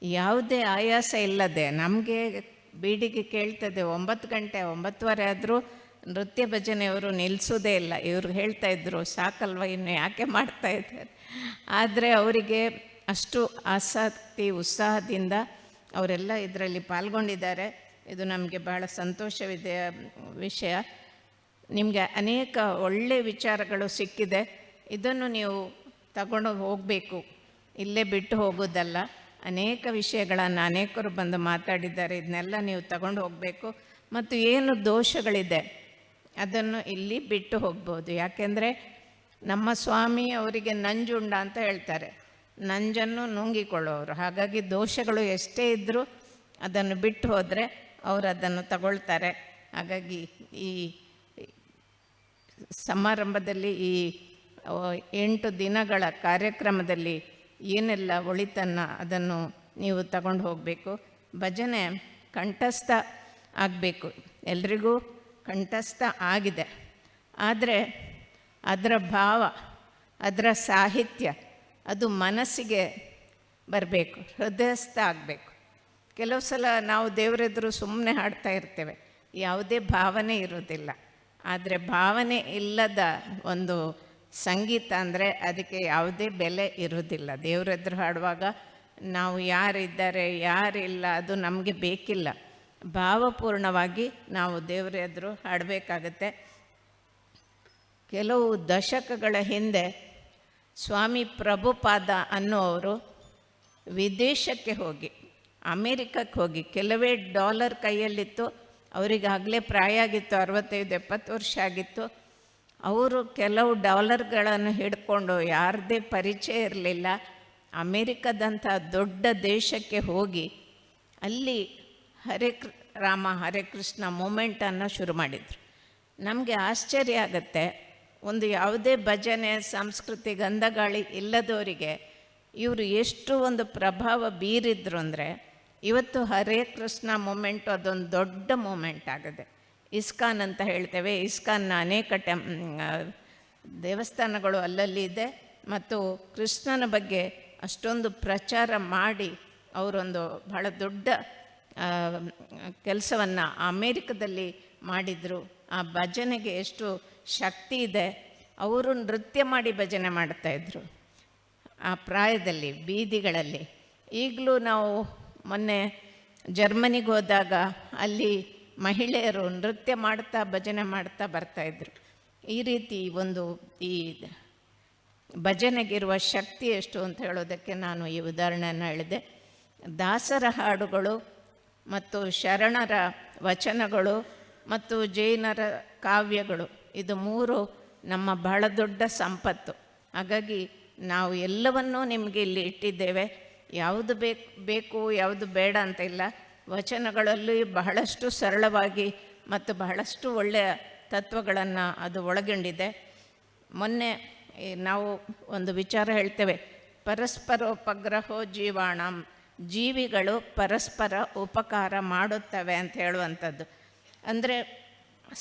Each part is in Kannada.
ಯಾವುದೇ ಆಯಾಸ ಇಲ್ಲದೆ ನಮಗೆ ಬೀಡಿಗೆ ಕೇಳ್ತದೆ 9 ಗಂಟೆ 9:15 ಆದರೂ ನೃತ್ಯ ಭಜನೆಯವರು ನಿಲ್ಲಿಸೋದೇ ಇಲ್ಲ. ಇವರು ಹೇಳ್ತಾಯಿದ್ರು ಸಾಕಲ್ವ ಇನ್ನು ಯಾಕೆ ಮಾಡ್ತಾಯಿದ್ದಾರೆ. ಆದರೆ ಅವರಿಗೆ ಅಷ್ಟು ಆಸಕ್ತಿ ಉತ್ಸಾಹದಿಂದ ಅವರೆಲ್ಲ ಇದರಲ್ಲಿ ಪಾಲ್ಗೊಂಡಿದ್ದಾರೆ. ಇದು ನಮಗೆ ಬಹಳ ಸಂತೋಷವಿದೆ ವಿಷಯ. ನಿಮಗೆ ಅನೇಕ ಒಳ್ಳೆಯ ವಿಚಾರಗಳು ಸಿಕ್ಕಿದೆ. ಇದನ್ನು ನೀವು ತಗೊಂಡು ಹೋಗಬೇಕು, ಇಲ್ಲೇ ಬಿಟ್ಟು ಹೋಗೋದಲ್ಲ. ಅನೇಕ ವಿಷಯಗಳನ್ನು ಅನೇಕರು ಬಂದು ಮಾತಾಡಿದ್ದಾರೆ. ಇದನ್ನೆಲ್ಲ ನೀವು ತಗೊಂಡು ಹೋಗಬೇಕು. ಮತ್ತು ಏನು ದೋಷಗಳಿದೆ ಅದನ್ನು ಇಲ್ಲಿ ಬಿಟ್ಟು ಹೋಗ್ಬೋದು. ಯಾಕೆಂದರೆ ನಮ್ಮ ಸ್ವಾಮಿ ಅವರಿಗೆ ನಂಜುಂಡ ಅಂತ ಹೇಳ್ತಾರೆ, ನಂಜನ್ನು ನುಂಗಿಕೊಳ್ಳೋರು. ಹಾಗಾಗಿ ದೋಷಗಳು ಎಷ್ಟೇ ಇದ್ದರೂ ಅದನ್ನು ಬಿಟ್ಟು ಹೋದರೆ ಅವರು ಅದನ್ನು ತಗೊಳ್ತಾರೆ. ಹಾಗಾಗಿ ಈ ಸಮಾರಂಭದಲ್ಲಿ ಈ 8 ದಿನಗಳ ಕಾರ್ಯಕ್ರಮದಲ್ಲಿ ಏನೆಲ್ಲ ಒಳಿತನ್ನು ಅದನ್ನು ನೀವು ತಗೊಂಡು ಹೋಗಬೇಕು. ಭಜನೆ ಕಂಠಸ್ಥ ಆಗಬೇಕು, ಎಲ್ರಿಗೂ ಕಂಠಸ್ಥ ಆಗಿದೆ. ಆದರೆ ಅದರ ಭಾವ, ಅದರ ಸಾಹಿತ್ಯ ಅದು ಮನಸ್ಸಿಗೆ ಬರಬೇಕು, ಹೃದಯಸ್ಥ ಆಗಬೇಕು. ಕೆಲವು ಸಲ ನಾವು ದೇವರೆದುರು ಸುಮ್ಮನೆ ಹಾಡ್ತಾ ಇರ್ತೇವೆ, ಯಾವುದೇ ಭಾವನೆ ಇರೋದಿಲ್ಲ. ಆದರೆ ಭಾವನೆ ಇಲ್ಲದ ಒಂದು ಸಂಗೀತ ಅಂದರೆ ಅದಕ್ಕೆ ಯಾವುದೇ ಬೆಲೆ ಇರೋದಿಲ್ಲ. ದೇವರೆದುರು ಹಾಡುವಾಗ ನಾವು ಯಾರಿದ್ದಾರೆ ಯಾರಿಲ್ಲ ಅದು ನಮಗೆ ಬೇಕಿಲ್ಲ, ಭಾವಪೂರ್ಣವಾಗಿ ನಾವು ದೇವರ ಎದುರು ಹಾಡಬೇಕಾಗತ್ತೆ. ಕೆಲವು ದಶಕಗಳ ಹಿಂದೆ ಸ್ವಾಮಿ ಪ್ರಭುಪಾದ ಅನ್ನೋವರು ವಿದೇಶಕ್ಕೆ ಹೋಗಿ, ಅಮೇರಿಕಕ್ಕೆ ಹೋಗಿ, ಕೆಲವೇ ಡಾಲರ್ ಕೈಯಲ್ಲಿತ್ತು. ಅವರಿಗಾಗಲೇ ಪ್ರಾಯ ಆಗಿತ್ತು, 65-70 ವರ್ಷ ಆಗಿತ್ತು. ಅವರು ಕೆಲವು ಡಾಲರ್ಗಳನ್ನು ಹಿಡ್ಕೊಂಡು, ಯಾರದೇ ಪರಿಚಯ ಇರಲಿಲ್ಲ, ಅಮೇರಿಕದಂಥ ದೊಡ್ಡ ದೇಶಕ್ಕೆ ಹೋಗಿ ಅಲ್ಲಿ ರಾಮ ಹರೇ ಕೃಷ್ಣ ಮೂಮೆಂಟನ್ನು ಶುರು ಮಾಡಿದರು. ನಮಗೆ ಆಶ್ಚರ್ಯ ಆಗುತ್ತೆ, ಒಂದು ಯಾವುದೇ ಭಜನೆ ಸಂಸ್ಕೃತಿ ಗಂಧಗಾಳಿ ಇಲ್ಲದವರಿಗೆ ಇವರು ಎಷ್ಟು ಒಂದು ಪ್ರಭಾವ ಬೀರಿದ್ರು ಅಂದರೆ, ಇವತ್ತು ಹರೇ ಕೃಷ್ಣ ಮೂಮೆಂಟು ಅದೊಂದು ದೊಡ್ಡ ಮೂಮೆಂಟ್ ಆಗಿದೆ. ಇಸ್ಕಾನ್ ಅಂತ ಹೇಳ್ತೇವೆ, ಇಸ್ಕಾನ್ನ ಅನೇಕ ದೇವಸ್ಥಾನಗಳು ಅಲ್ಲಲ್ಲಿ ಇದೆ. ಮತ್ತು ಕೃಷ್ಣನ ಬಗ್ಗೆ ಅಷ್ಟೊಂದು ಪ್ರಚಾರ ಮಾಡಿ ಅವರೊಂದು ಬಹಳ ದೊಡ್ಡ ಕೆಲಸವನ್ನು ಅಮೇರಿಕದಲ್ಲಿ ಮಾಡಿದರು. ಆ ಭಜನೆಗೆ ಎಷ್ಟು ಶಕ್ತಿ ಇದೆ. ಅವರು ನೃತ್ಯ ಮಾಡಿ ಭಜನೆ ಮಾಡ್ತಾಯಿದ್ರು ಆ ಪ್ರಾಯದಲ್ಲಿ ಬೀದಿಗಳಲ್ಲಿ. ಈಗಲೂ ನಾವು ಮೊನ್ನೆ ಜರ್ಮನಿಗೆ ಹೋದಾಗ ಅಲ್ಲಿ ಮಹಿಳೆಯರು ನೃತ್ಯ ಮಾಡ್ತಾ ಭಜನೆ ಮಾಡ್ತಾ ಬರ್ತಾಯಿದ್ರು. ಈ ರೀತಿ ಒಂದು ಈ ಭಜನೆಗಿರುವ ಶಕ್ತಿ ಎಷ್ಟು ಅಂತ ಹೇಳೋದಕ್ಕೆ ನಾನು ಈ ಉದಾಹರಣೆಯನ್ನು ಹೇಳಿದೆ. ದಾಸರ ಹಾಡುಗಳು ಮತ್ತು ಶರಣರ ವಚನಗಳು ಮತ್ತು ಜೈನರ ಕಾವ್ಯಗಳು, ಇದು 3 ನಮ್ಮ ಬಹಳ ದೊಡ್ಡ ಸಂಪತ್ತು. ಹಾಗಾಗಿ ನಾವು ಎಲ್ಲವನ್ನೂ ನಿಮಗೆ ಇಲ್ಲಿ ಇಟ್ಟಿದ್ದೇವೆ. ಯಾವುದು ಬೇಕು ಯಾವುದು ಬೇಡ ಅಂತ ಇಲ್ಲ. ವಚನಗಳಲ್ಲಿ ಬಹಳಷ್ಟು ಸರಳವಾಗಿ ಮತ್ತು ಬಹಳಷ್ಟು ಒಳ್ಳೆಯ ತತ್ವಗಳನ್ನು ಅದು ಒಳಗೊಂಡಿದೆ. ಮೊನ್ನೆ ನಾವು ಒಂದು ವಿಚಾರ ಹೇಳ್ತೇವೆ, ಪರಸ್ಪರೋಪಗ್ರಹೋ ಜೀವಾಣಂ, ಜೀವಿಗಳು ಪರಸ್ಪರ ಉಪಕಾರ ಮಾಡುತ್ತವೆ ಅಂತ ಹೇಳುವಂಥದ್ದು. ಅಂದರೆ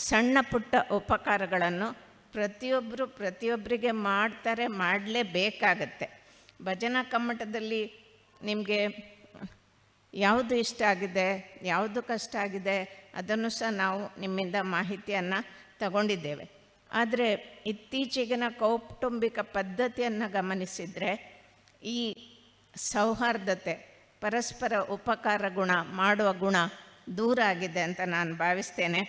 ಸಣ್ಣ ಪುಟ್ಟ ಉಪಕಾರಗಳನ್ನು ಪ್ರತಿಯೊಬ್ಬರಿಗೆ ಮಾಡ್ತಾರೆ, ಮಾಡಲೇಬೇಕಾಗತ್ತೆ. ಭಜನಾ ಕಮ್ಮಟದಲ್ಲಿ ನಿಮಗೆ ಯಾವುದು ಇಷ್ಟ ಆಗಿದೆ, ಯಾವುದು ಕಷ್ಟ ಆಗಿದೆ ಅದನ್ನು ಸಹ ನಾವು ನಿಮ್ಮಿಂದ ಮಾಹಿತಿಯನ್ನು ತಗೊಂಡಿದ್ದೇವೆ. ಆದರೆ ಇತ್ತೀಚೆಗಿನ ಕೌಟುಂಬಿಕ ಪದ್ಧತಿಯನ್ನು ಗಮನಿಸಿದರೆ ಈ ಸೌಹಾರ್ದತೆ, ಪರಸ್ಪರ ಉಪಕಾರ ಗುಣ ಮಾಡುವ ಗುಣ ದೂರ ಆಗಿದೆ ಅಂತ ನಾನು ಭಾವಿಸ್ತೇನೆ.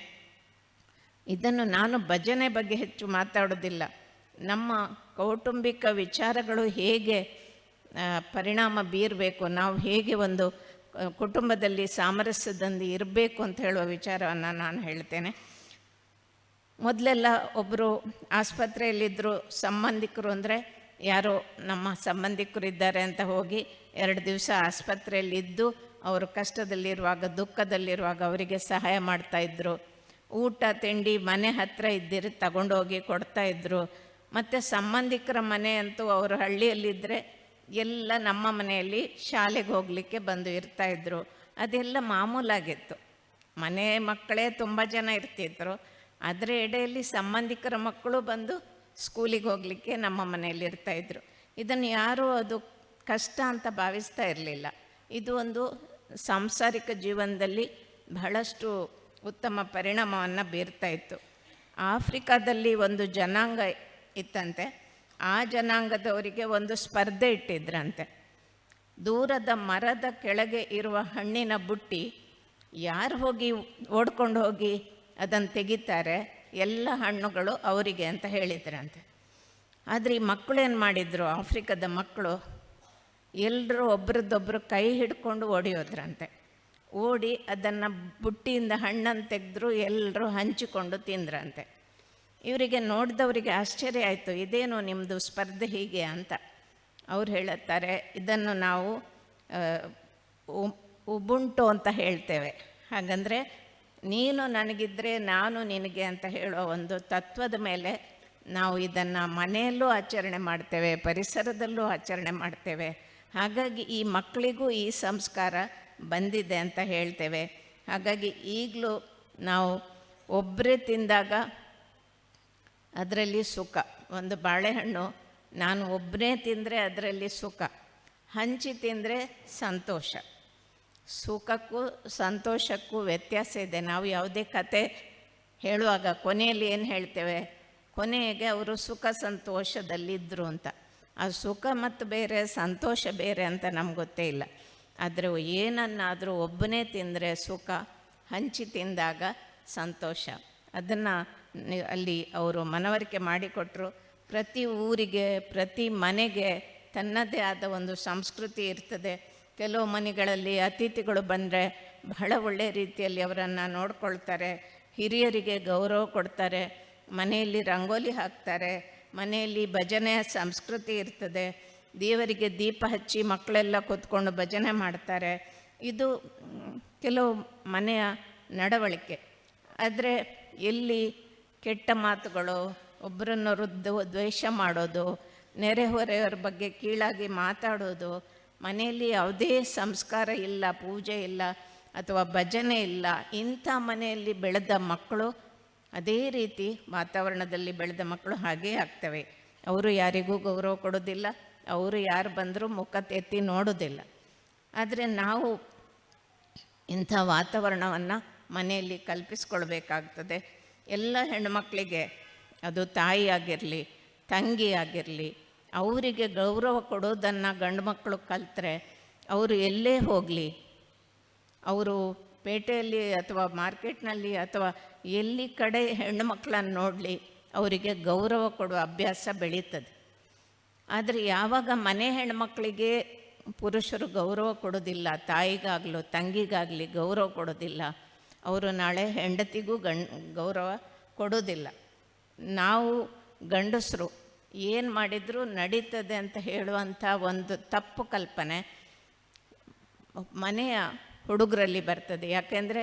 ಇದನ್ನು ನಾನು ಭಜನೆ ಬಗ್ಗೆ ಹೆಚ್ಚು ಮಾತಾಡೋದಿಲ್ಲ. ನಮ್ಮ ಕೌಟುಂಬಿಕ ವಿಚಾರಗಳು ಹೇಗೆ ಪರಿಣಾಮ ಬೀರಬೇಕು, ನಾವು ಹೇಗೆ ಒಂದು ಕುಟುಂಬದಲ್ಲಿ ಸಾಮರಸ್ಯದಿಂದ ಇರಬೇಕು ಅಂತ ಹೇಳುವ ವಿಚಾರವನ್ನು ನಾನು ಹೇಳ್ತೇನೆ. ಮೊದಲೆಲ್ಲ ಒಬ್ಬರು ಆಸ್ಪತ್ರೆಯಲ್ಲಿದ್ದರು, ಸಂಬಂಧಿಕರು ಅಂದರೆ ಯಾರೋ ನಮ್ಮ ಸಂಬಂಧಿಕರಿದ್ದಾರೆ ಅಂತ ಹೋಗಿ 2 ದಿವಸ ಆಸ್ಪತ್ರೆಯಲ್ಲಿದ್ದು ಅವರು ಕಷ್ಟದಲ್ಲಿರುವಾಗ ದುಃಖದಲ್ಲಿರುವಾಗ ಅವರಿಗೆ ಸಹಾಯ ಮಾಡ್ತಾಯಿದ್ರು. ಊಟ ತಿಂಡಿ ಮನೆ ಹತ್ತಿರ ಇದ್ದಿರಿ ತಗೊಂಡೋಗಿ ಕೊಡ್ತಾಯಿದ್ರು. ಮತ್ತು ಸಂಬಂಧಿಕರ ಮನೆ ಅಂತೂ ಅವರು ಹಳ್ಳಿಯಲ್ಲಿದ್ದರೆ ಎಲ್ಲ ನಮ್ಮ ಮನೆಯಲ್ಲಿ ಶಾಲೆಗೆ ಹೋಗಲಿಕ್ಕೆ ಬಂದು ಇರ್ತಾಯಿದ್ರು. ಅದೆಲ್ಲ ಮಾಮೂಲಾಗಿತ್ತು. ಮನೆ ಮಕ್ಕಳೇ ತುಂಬ ಜನ ಇರ್ತಿದ್ರು. ಅದರ ಎಡೆಯಲ್ಲಿ ಸಂಬಂಧಿಕರ ಮಕ್ಕಳು ಬಂದು ಸ್ಕೂಲಿಗೆ ಹೋಗಲಿಕ್ಕೆ ನಮ್ಮ ಮನೆಯಲ್ಲಿ ಇರ್ತಾಯಿದ್ರು. ಇದನ್ನು ಯಾರೂ ಅದು ಕಷ್ಟ ಅಂತ ಭಾವಿಸ್ತಾ ಇರಲಿಲ್ಲ. ಇದು ಒಂದು ಸಾಂಸಾರಿಕ ಜೀವನದಲ್ಲಿ ಬಹಳಷ್ಟು ಉತ್ತಮ ಪರಿಣಾಮವನ್ನು ಬೀರ್ತಾ ಇತ್ತು. ಆಫ್ರಿಕಾದಲ್ಲಿ ಒಂದು ಜನಾಂಗ ಇತ್ತಂತೆ. ಆ ಜನಾಂಗದವರಿಗೆ ಒಂದು ಸ್ಪರ್ಧೆ ಇಟ್ಟಿದ್ರಂತೆ. ದೂರದ ಮರದ ಕೆಳಗೆ ಇರುವ ಹಣ್ಣಿನ ಬುಟ್ಟಿ ಯಾರು ಹೋಗಿ ಓಡ್ಕೊಂಡು ಹೋಗಿ ಅದನ್ನು ತೆಗಿತಾರೆ, ಎಲ್ಲ ಹಣ್ಣುಗಳು ಅವರಿಗೆ ಅಂತ ಹೇಳಿದ್ರಂತೆ. ಆದರೆ ಈ ಮಕ್ಕಳು ಏನು ಮಾಡಿದರು, ಆಫ್ರಿಕಾದ ಮಕ್ಕಳು ಎಲ್ಲರೂ ಒಬ್ರದ್ದೊಬ್ಬರು ಕೈ ಹಿಡ್ಕೊಂಡು ಓಡಿಯೋದ್ರಂತೆ. ಓಡಿ ಅದನ್ನು ಬುಟ್ಟಿಯಿಂದ ಹಣ್ಣನ್ನು ತೆಗೆದ್ರು, ಎಲ್ಲರೂ ಹಂಚಿಕೊಂಡು ತಿಂದ್ರಂತೆ. ಇವರಿಗೆ ನೋಡಿದವರಿಗೆ ಆಶ್ಚರ್ಯ ಆಯಿತು, ಇದೇನು ನಿಮ್ಮದು ಸ್ಪರ್ಧೆ ಹೀಗೆ ಅಂತ. ಅವ್ರು ಹೇಳುತ್ತಾರೆ, ಇದನ್ನು ನಾವು ಉಬುಂಟು ಅಂತ ಹೇಳ್ತೇವೆ. ಹಾಗಂದರೆ ನೀನು ನನಗಿದ್ದರೆ ನಾನು ನಿನಗೆ ಅಂತ ಹೇಳೋ ಒಂದು ತತ್ವದ ಮೇಲೆ ನಾವು ಇದನ್ನು ಮನೆಯಲ್ಲೂ ಆಚರಣೆ ಮಾಡ್ತೇವೆ, ಪರಿಸರದಲ್ಲೂ ಆಚರಣೆ ಮಾಡ್ತೇವೆ. ಹಾಗಾಗಿ ಈ ಮಕ್ಕಳಿಗೂ ಈ ಸಂಸ್ಕಾರ ಬಂದಿದೆ ಅಂತ ಹೇಳ್ತೇವೆ. ಹಾಗಾಗಿ ಈಗಲೂ ನಾವು ಒಬ್ಬರೇ ತಿಂದಾಗ ಅದರಲ್ಲಿ ಸುಖ. ಒಂದು ಬಾಳೆಹಣ್ಣು ನಾನು ಒಬ್ಬನೇ ತಿಂದರೆ ಅದರಲ್ಲಿ ಸುಖ, ಹಂಚಿ ತಿಂದರೆ ಸಂತೋಷ. ಸುಖಕ್ಕೂ ಸಂತೋಷಕ್ಕೂ ವ್ಯತ್ಯಾಸ ಇದೆ. ನಾವು ಯಾವುದೇ ಕತೆ ಹೇಳುವಾಗ ಕೊನೆಯಲ್ಲಿ ಏನು ಹೇಳ್ತೇವೆ, ಕೊನೆಗೆ ಅವರು ಸುಖ ಸಂತೋಷದಲ್ಲಿದ್ದರು ಅಂತ. ಆ ಸುಖ ಮತ್ತು ಬೇರೆ, ಸಂತೋಷ ಬೇರೆ ಅಂತ ನಮ್ಗೆ ಗೊತ್ತೇ ಇಲ್ಲ. ಆದರೆ ಏನನ್ನಾದರೂ ಒಬ್ಬನೇ ತಿಂದರೆ ಸುಖ, ಹಂಚಿ ತಿಂದಾಗ ಸಂತೋಷ. ಅದನ್ನು ಅಲ್ಲಿ ಅವರು ಮನವರಿಕೆ ಮಾಡಿಕೊಟ್ರು. ಪ್ರತಿ ಊರಿಗೆ, ಪ್ರತಿ ಮನೆಗೆ ತನ್ನದೇ ಆದ ಒಂದು ಸಂಸ್ಕೃತಿ ಇರ್ತದೆ. ಕೆಲವು ಮನೆಗಳಲ್ಲಿ ಅತಿಥಿಗಳು ಬಂದರೆ ಬಹಳ ಒಳ್ಳೆಯ ರೀತಿಯಲ್ಲಿ ಅವರನ್ನು ನೋಡ್ಕೊಳ್ತಾರೆ, ಹಿರಿಯರಿಗೆ ಗೌರವ ಕೊಡ್ತಾರೆ, ಮನೆಯಲ್ಲಿ ರಂಗೋಲಿ ಹಾಕ್ತಾರೆ, ಮನೆಯಲ್ಲಿ ಭಜನೆಯ ಸಂಸ್ಕೃತಿ ಇರ್ತದೆ, ದೇವರಿಗೆ ದೀಪ ಹಚ್ಚಿ ಮಕ್ಕಳೆಲ್ಲ ಕೂತ್ಕೊಂಡು ಭಜನೆ ಮಾಡ್ತಾರೆ. ಇದು ಕೆಲವು ಮನೆಯ ನಡವಳಿಕೆ. ಆದರೆ ಎಲ್ಲಿ ಕೆಟ್ಟ ಮಾತುಗಳು, ಒಬ್ಬರನ್ನು ದ್ವೇಷ ಮಾಡೋದು, ನೆರೆಹೊರೆಯವರ ಬಗ್ಗೆ ಕೀಳಾಗಿ ಮಾತಾಡೋದು, ಮನೆಯಲ್ಲಿ ಯಾವುದೇ ಸಂಸ್ಕಾರ ಇಲ್ಲ, ಪೂಜೆ ಇಲ್ಲ ಅಥವಾ ಭಜನೆ ಇಲ್ಲ, ಇಂಥ ಮನೆಯಲ್ಲಿ ಬೆಳೆದ ಮಕ್ಕಳು, ಅದೇ ರೀತಿ ವಾತಾವರಣದಲ್ಲಿ ಬೆಳೆದ ಮಕ್ಕಳು ಹಾಗೇ ಆಗ್ತವೆ. ಅವರು ಯಾರಿಗೂ ಗೌರವ ಕೊಡೋದಿಲ್ಲ, ಅವರು ಯಾರು ಬಂದರೂ ಮುಖ ಎತ್ತಿ ನೋಡೋದಿಲ್ಲ. ಆದರೆ ನಾವು ಇಂಥ ವಾತಾವರಣವನ್ನು ಮನೆಯಲ್ಲಿ ಕಲ್ಪಿಸ್ಕೊಳ್ಬೇಕಾಗ್ತದೆ. ಎಲ್ಲ ಹೆಣ್ಣುಮಕ್ಕಳಿಗೆ, ಅದು ತಾಯಿ ಆಗಿರಲಿ, ತಂಗಿ ಆಗಿರಲಿ, ಅವರಿಗೆ ಗೌರವ ಕೊಡೋದನ್ನು ಗಂಡು ಮಕ್ಕಳು ಕಲಿತ್ರೆ ಅವರು ಎಲ್ಲೇ ಹೋಗಲಿ, ಅವರು ಪೇಟೆಯಲ್ಲಿ ಅಥವಾ ಮಾರ್ಕೆಟ್ನಲ್ಲಿ ಅಥವಾ ಎಲ್ಲಿ ಕಡೆ ಹೆಣ್ಣು ಮಕ್ಕಳನ್ನು ನೋಡಲಿ, ಅವರಿಗೆ ಗೌರವ ಕೊಡುವ ಅಭ್ಯಾಸ ಬೆಳೀತದೆ. ಆದರೆ ಯಾವಾಗ ಮನೆ ಹೆಣ್ಮಕ್ಳಿಗೆ ಪುರುಷರು ಗೌರವ ಕೊಡೋದಿಲ್ಲ, ತಾಯಿಗಾಗಲೂ ತಂಗಿಗಾಗಲಿ ಗೌರವ ಕೊಡೋದಿಲ್ಲ, ಅವರು ನಾಳೆ ಹೆಂಡತಿಗೂ ಗೌರವ ಕೊಡೋದಿಲ್ಲ. ನಾವು ಗಂಡಸರು ಏನು ಮಾಡಿದರೂ ನಡೀತದೆ ಅಂತ ಹೇಳುವಂಥ ಒಂದು ತಪ್ಪು ಕಲ್ಪನೆ ಮನೆಯ ಹುಡುಗರಲ್ಲಿ ಬರ್ತದೆ. ಯಾಕೆಂದರೆ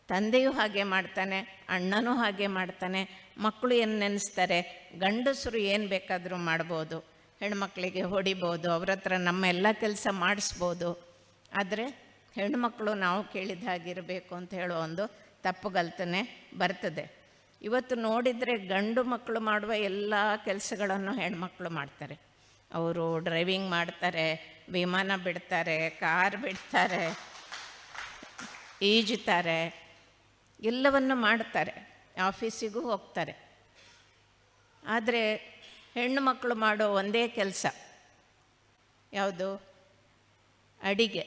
ತಂದೆಯೂ ಹಾಗೆ ಮಾಡ್ತಾನೆ, ಅಣ್ಣನೂ ಹಾಗೆ ಮಾಡ್ತಾನೆ. ಮಕ್ಕಳು ಏನು ನೆನೆಸ್ತಾರೆ, ಗಂಡಸರು ಏನು ಬೇಕಾದರೂ ಮಾಡ್ಬೋದು, ಹೆಣ್ಮಕ್ಳಿಗೆ ಹೊಡಿಬೋದು, ಅವ್ರ ಹತ್ರ ನಮ್ಮ ಎಲ್ಲ ಕೆಲಸ ಮಾಡಿಸ್ಬೋದು. ಆದರೆ ಹೆಣ್ಮಕ್ಳು ನಾವು ಕೇಳಿದ ಹಾಗಿರಬೇಕು ಅಂತ ಹೇಳೋ ಒಂದು ತಪ್ಪುಗಲ್ತನೆ ಬರ್ತದೆ. ಇವತ್ತು ನೋಡಿದರೆ ಗಂಡು ಮಕ್ಕಳು ಮಾಡುವ ಎಲ್ಲ ಕೆಲಸಗಳನ್ನು ಹೆಣ್ಮಕ್ಳು ಮಾಡ್ತಾರೆ. ಅವರು ಡ್ರೈವಿಂಗ್ ಮಾಡ್ತಾರೆ, ವಿಮಾನ ಬಿಡ್ತಾರೆ, ಕಾರ್ ಬಿಡ್ತಾರೆ, ಈಜುತ್ತಾರೆ, ಎಲ್ಲವನ್ನು ಮಾಡ್ತಾರೆ, ಆಫೀಸಿಗೂ ಹೋಗ್ತಾರೆ. ಆದರೆ ಹೆಣ್ಣು ಮಕ್ಕಳು ಮಾಡೋ ಒಂದೇ ಕೆಲಸ ಯಾವುದು? ಅಡಿಗೆ.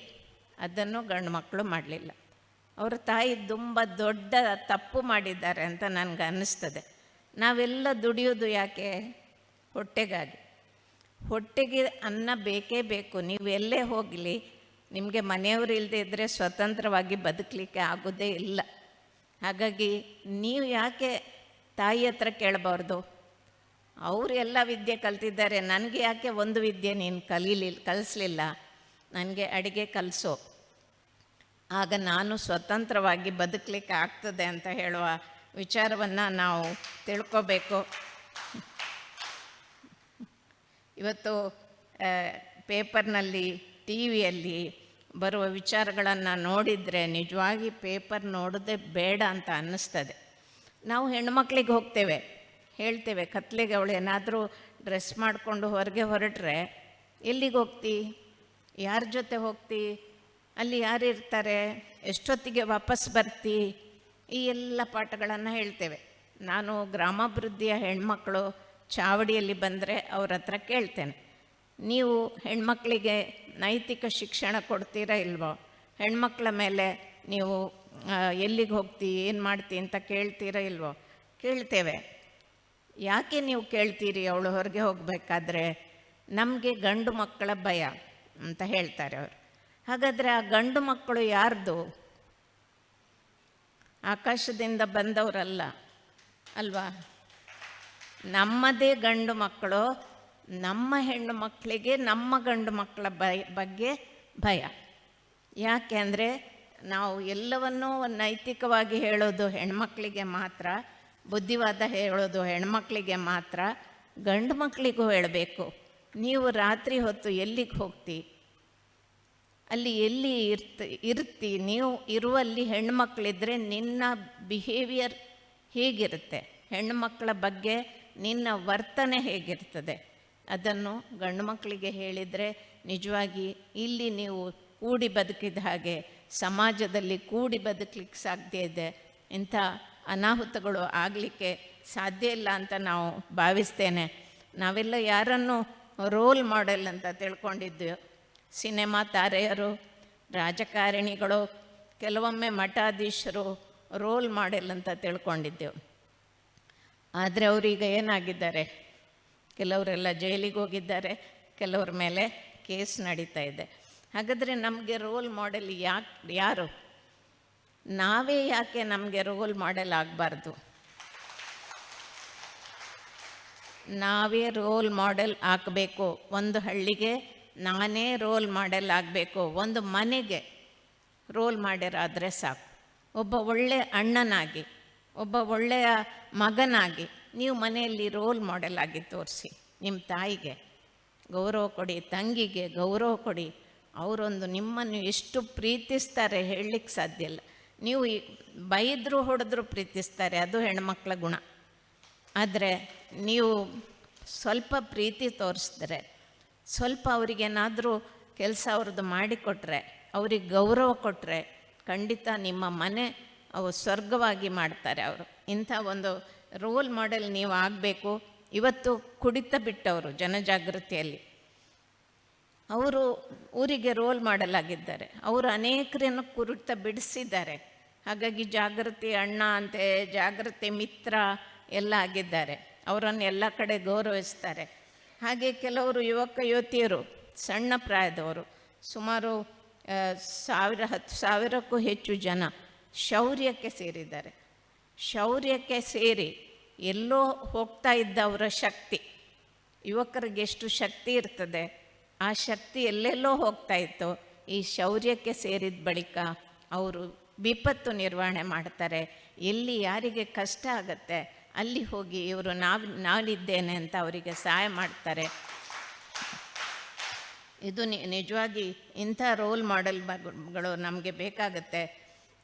ಅದನ್ನು ಗಂಡು ಮಕ್ಕಳು ಮಾಡಲಿಲ್ಲ. ಅವರ ತಾಯಿ ತುಂಬ ದೊಡ್ಡ ತಪ್ಪು ಮಾಡಿದ್ದಾರೆ ಅಂತ ನನಗೆ ಅನ್ನಿಸ್ತದೆ. ನಾವೆಲ್ಲ ದುಡಿಯೋದು ಯಾಕೆ? ಹೊಟ್ಟೆಗಾಗಿ. ಹೊಟ್ಟೆಗೆ ಅನ್ನ ಬೇಕೇ ಬೇಕು. ನೀವು ಎಲ್ಲೇ ಹೋಗಲಿ, ನಿಮಗೆ ಮನೆಯವರು ಇಲ್ಲದೆ ಇದ್ದರೆ ಸ್ವತಂತ್ರವಾಗಿ ಬದುಕಲಿಕ್ಕೆ ಆಗೋದೇ ಇಲ್ಲ. ಹಾಗಾಗಿ ನೀವು ಯಾಕೆ ತಾಯಿ ಹತ್ರ ಕೇಳಬಾರ್ದು? ಅವರು ಎಲ್ಲ ವಿದ್ಯೆ ಕಲ್ತಿದ್ದಾರೆ, ನನಗೆ ಯಾಕೆ ಒಂದು ವಿದ್ಯೆ ನೀನು ಕಲಿಸಲಿಲ್ಲ? ನನಗೆ ಅಡುಗೆ ಕಲಿಸೋ, ಆಗ ನಾನು ಸ್ವತಂತ್ರವಾಗಿ ಬದುಕಲಿಕ್ಕೆ ಆಗ್ತದೆ ಅಂತ ಹೇಳುವ ವಿಚಾರವನ್ನು ನಾವು ತಿಳ್ಕೋಬೇಕು. ಇವತ್ತು ಪೇಪರ್ನಲ್ಲಿ, ಟಿ ವಿಯಲ್ಲಿ ಬರುವ ವಿಚಾರಗಳನ್ನು ನೋಡಿದರೆ ನಿಜವಾಗಿ ಪೇಪರ್ ನೋಡೋದೇ ಬೇಡ ಅಂತ ಅನ್ನಿಸ್ತದೆ. ನಾವು ಹೆಣ್ಣುಮಕ್ಳಿಗೆ ಹೋಗ್ತೇವೆ, ಹೇಳ್ತೇವೆ, ಕತ್ಲೆಗೆ ಅವಳು ಏನಾದರೂ ಡ್ರೆಸ್ ಮಾಡಿಕೊಂಡು ಹೊರಗೆ ಹೊರಟ್ರೆ ಎಲ್ಲಿಗೆ ಹೋಗ್ತಿ, ಯಾರ ಜೊತೆ ಹೋಗ್ತಿ, ಅಲ್ಲಿ ಯಾರು ಇರ್ತಾರೆ, ಎಷ್ಟೊತ್ತಿಗೆ ವಾಪಸ್ ಬರ್ತಿ, ಈ ಎಲ್ಲ ಪಾಠಗಳನ್ನು ಹೇಳ್ತೇವೆ. ನಾನು ಗ್ರಾಮಾಭಿವೃದ್ಧಿಯ ಹೆಣ್ಮಕ್ಳು ಚಾವಡಿಯಲ್ಲಿ ಬಂದರೆ ಅವ್ರ ಹತ್ರ ಕೇಳ್ತೇನೆ, ನೀವು ಹೆಣ್ಮಕ್ಳಿಗೆ ನೈತಿಕ ಶಿಕ್ಷಣ ಕೊಡ್ತೀರಾ ಇಲ್ವೋ, ಹೆಣ್ಮಕ್ಳ ಮೇಲೆ ನೀವು ಎಲ್ಲಿಗೆ ಹೋಗ್ತಿ, ಏನು ಮಾಡ್ತಿ ಅಂತ ಕೇಳ್ತೀರಾ ಇಲ್ವೋ. ಕೇಳ್ತೇವೆ. ಯಾಕೆ ನೀವು ಕೇಳ್ತೀರಿ ಅವಳು ಹೊರಗೆ ಹೋಗಬೇಕಾದ್ರೆ? ನಮಗೆ ಗಂಡು ಮಕ್ಕಳ ಭಯ ಅಂತ ಹೇಳ್ತಾರೆ ಅವರು. ಹಾಗಾದರೆ ಆ ಗಂಡು ಮಕ್ಕಳು ಯಾರ್ದು? ಆಕಾಶದಿಂದ ಬಂದವರಲ್ಲ ಅಲ್ವಾ, ನಮ್ಮದೇ ಗಂಡು ಮಕ್ಕಳು. ನಮ್ಮ ಹೆಣ್ಣು ಮಕ್ಕಳಿಗೆ ನಮ್ಮ ಗಂಡು ಮಕ್ಕಳ ಬಗ್ಗೆ ಭಯ. ಯಾಕೆ ಅಂದರೆ ನಾವು ಎಲ್ಲವನ್ನೂ ನೈತಿಕವಾಗಿ ಹೇಳೋದು ಹೆಣ್ಮಕ್ಳಿಗೆ ಮಾತ್ರ, ಬುದ್ಧಿವಾದ ಹೇಳೋದು ಹೆಣ್ಮಕ್ಳಿಗೆ ಮಾತ್ರ, ಗಂಡು ಮಕ್ಕಳಿಗೂ ಹೇಳಬೇಕು. ನೀವು ರಾತ್ರಿ ಹೊತ್ತು ಎಲ್ಲಿಗೆ ಹೋಗ್ತಿ, ಅಲ್ಲಿ ಎಲ್ಲಿ ಇರ್ತಿ, ನೀವು ಇರುವಲ್ಲಿ ಹೆಣ್ಮಕ್ಳಿದ್ರೆ ನಿನ್ನ ಬಿಹೇವಿಯರ್ ಹೇಗಿರುತ್ತೆ, ಹೆಣ್ಣುಮಕ್ಕಳ ಬಗ್ಗೆ ನಿನ್ನ ವರ್ತನೆ ಹೇಗಿರ್ತದೆ, ಅದನ್ನು ಗಂಡು ಮಕ್ಕಳಿಗೆ ಹೇಳಿದರೆ ನಿಜವಾಗಿ ಇಲ್ಲಿ ನೀವು ಕೂಡಿ ಬದುಕಿದ ಹಾಗೆ ಸಮಾಜದಲ್ಲಿ ಕೂಡಿ ಬದುಕಲಿಕ್ಕೆ ಸಾಧ್ಯ ಇದೆ. ಇಂಥ ಅನಾಹುತಗಳು ಆಗಲಿಕ್ಕೆ ಸಾಧ್ಯ ಇಲ್ಲ ಅಂತ ನಾವು ಭಾವಿಸ್ತೇನೆ. ನಾವೆಲ್ಲ ಯಾರನ್ನು ರೋಲ್ ಮಾಡೆಲ್ ಅಂತ ತಿಳ್ಕೊಂಡಿದ್ದೆವು. ಸಿನಿಮಾ ತಾರೆಯರು, ರಾಜಕಾರಣಿಗಳು, ಕೆಲವೊಮ್ಮೆ ಮಠಾಧೀಶರು ರೋಲ್ ಮಾಡೆಲ್ ಅಂತ ತಿಳ್ಕೊಂಡಿದ್ದೆವು. ಆದರೆ ಅವರೀಗ ಏನಾಗಿದ್ದಾರೆ? ಕೆಲವರೆಲ್ಲ ಜೈಲಿಗೆ ಹೋಗಿದ್ದಾರೆ, ಕೆಲವ್ರ ಮೇಲೆ ಕೇಸ್ ನಡೀತಾ ಇದೆ. ಹಾಗಾದರೆ ನಮಗೆ ರೋಲ್ ಮಾಡೆಲ್ ಯಾರು? ನಾವೇ ಯಾಕೆ ನಮಗೆ ರೋಲ್ ಮಾಡೆಲ್ ಆಗಬಾರ್ದು? ನಾವೇ ರೋಲ್ ಮಾಡೆಲ್ ಆಗಬೇಕು. ಒಂದು ಹಳ್ಳಿಗೆ ನಾನೇ ರೋಲ್ ಮಾಡೆಲ್ ಆಗಬೇಕು, ಒಂದು ಮನೆಗೆ ರೋಲ್ ಮಾಡಿರಾದರೆ ಸಾಕು. ಒಬ್ಬ ಒಳ್ಳೆಯ ಅಣ್ಣನಾಗಿ, ಒಬ್ಬ ಒಳ್ಳೆಯ ಮಗನಾಗಿ ನೀವು ಮನೆಯಲ್ಲಿ ರೋಲ್ ಮಾಡೆಲ್ ಆಗಿ ತೋರಿಸಿ. ನಿಮ್ಮ ತಾಯಿಗೆ ಗೌರವ ಕೊಡಿ, ತಂಗಿಗೆ ಗೌರವ ಕೊಡಿ. ಅವರೊಂದು ನಿಮ್ಮನ್ನು ಎಷ್ಟು ಪ್ರೀತಿಸ್ತಾರೆ ಹೇಳಲಿಕ್ಕೆ ಸಾಧ್ಯ ಇಲ್ಲ. ನೀವು ಬೈದರೂ ಹೊಡೆದ್ರೂ ಪ್ರೀತಿಸ್ತಾರೆ, ಅದು ಹೆಣ್ಮಕ್ಳ ಗುಣ. ಆದರೆ ನೀವು ಸ್ವಲ್ಪ ಪ್ರೀತಿ ತೋರಿಸಿದ್ರೆ, ಸ್ವಲ್ಪ ಅವರಿಗೇನಾದರೂ ಕೆಲಸ ಅವ್ರದ್ದು ಮಾಡಿಕೊಟ್ರೆ, ಅವ್ರಿಗೆ ಗೌರವ ಕೊಟ್ಟರೆ, ಖಂಡಿತ ನಿಮ್ಮ ಮನೆ ಅವು ಸ್ವರ್ಗವಾಗಿ ಮಾಡ್ತಾರೆ ಅವರು. ಇಂಥ ಒಂದು ರೋಲ್ ಮಾಡೆಲ್ ನೀವು ಆಗಬೇಕು. ಇವತ್ತು ಕುಡಿತ ಬಿಟ್ಟವರು ಜನಜಾಗೃತಿಯಲ್ಲಿ, ಅವರು ಊರಿಗೆ ರೋಲ್ ಮಾಡೆಲ್ ಆಗಿದ್ದಾರೆ. ಅವರು ಅನೇಕರನ್ನು ಕುಡಿತ ಬಿಡಿಸಿದ್ದಾರೆ. ಹಾಗಾಗಿ ಜಾಗೃತಿ ಅಣ್ಣ ಅಂತೆ, ಜಾಗೃತಿ ಮಿತ್ರ ಎಲ್ಲ ಆಗಿದ್ದಾರೆ. ಅವರನ್ನು ಎಲ್ಲ ಕಡೆ ಗೌರವಿಸ್ತಾರೆ. ಹಾಗೆ ಕೆಲವರು ಯುವಕ ಯುವತಿಯರು, ಸಣ್ಣ ಪ್ರಾಯದವರು, ಸುಮಾರು 10,000-10,000ಕ್ಕೂ ಹೆಚ್ಚು ಜನ ಶೌರ್ಯಕ್ಕೆ ಸೇರಿದ್ದಾರೆ. ಶೌರ್ಯಕ್ಕೆ ಸೇರಿ ಎಲ್ಲೋ ಹೋಗ್ತಾ ಇದ್ದವರ ಶಕ್ತಿ, ಯುವಕರಿಗೆ ಎಷ್ಟು ಶಕ್ತಿ ಇರ್ತದೆ, ಆ ಶಕ್ತಿ ಎಲ್ಲೆಲ್ಲೋ ಹೋಗ್ತಾ ಇತ್ತು. ಈ ಶೌರ್ಯಕ್ಕೆ ಸೇರಿದ ಬಳಿಕ ಅವರು ವಿಪತ್ತು ನಿರ್ವಹಣೆ ಮಾಡ್ತಾರೆ. ಎಲ್ಲಿ ಯಾರಿಗೆ ಕಷ್ಟ ಆಗುತ್ತೆ ಅಲ್ಲಿ ಹೋಗಿ ಇವರು ನಾನಿದ್ದೇನೆ ಅಂತ ಅವರಿಗೆ ಸಹಾಯ ಮಾಡ್ತಾರೆ. ಇದು ನಿಜವಾಗಿ ಇಂಥ ರೋಲ್ ಮಾಡೆಲ್ಗಳು ನಮಗೆ ಬೇಕಾಗುತ್ತೆ.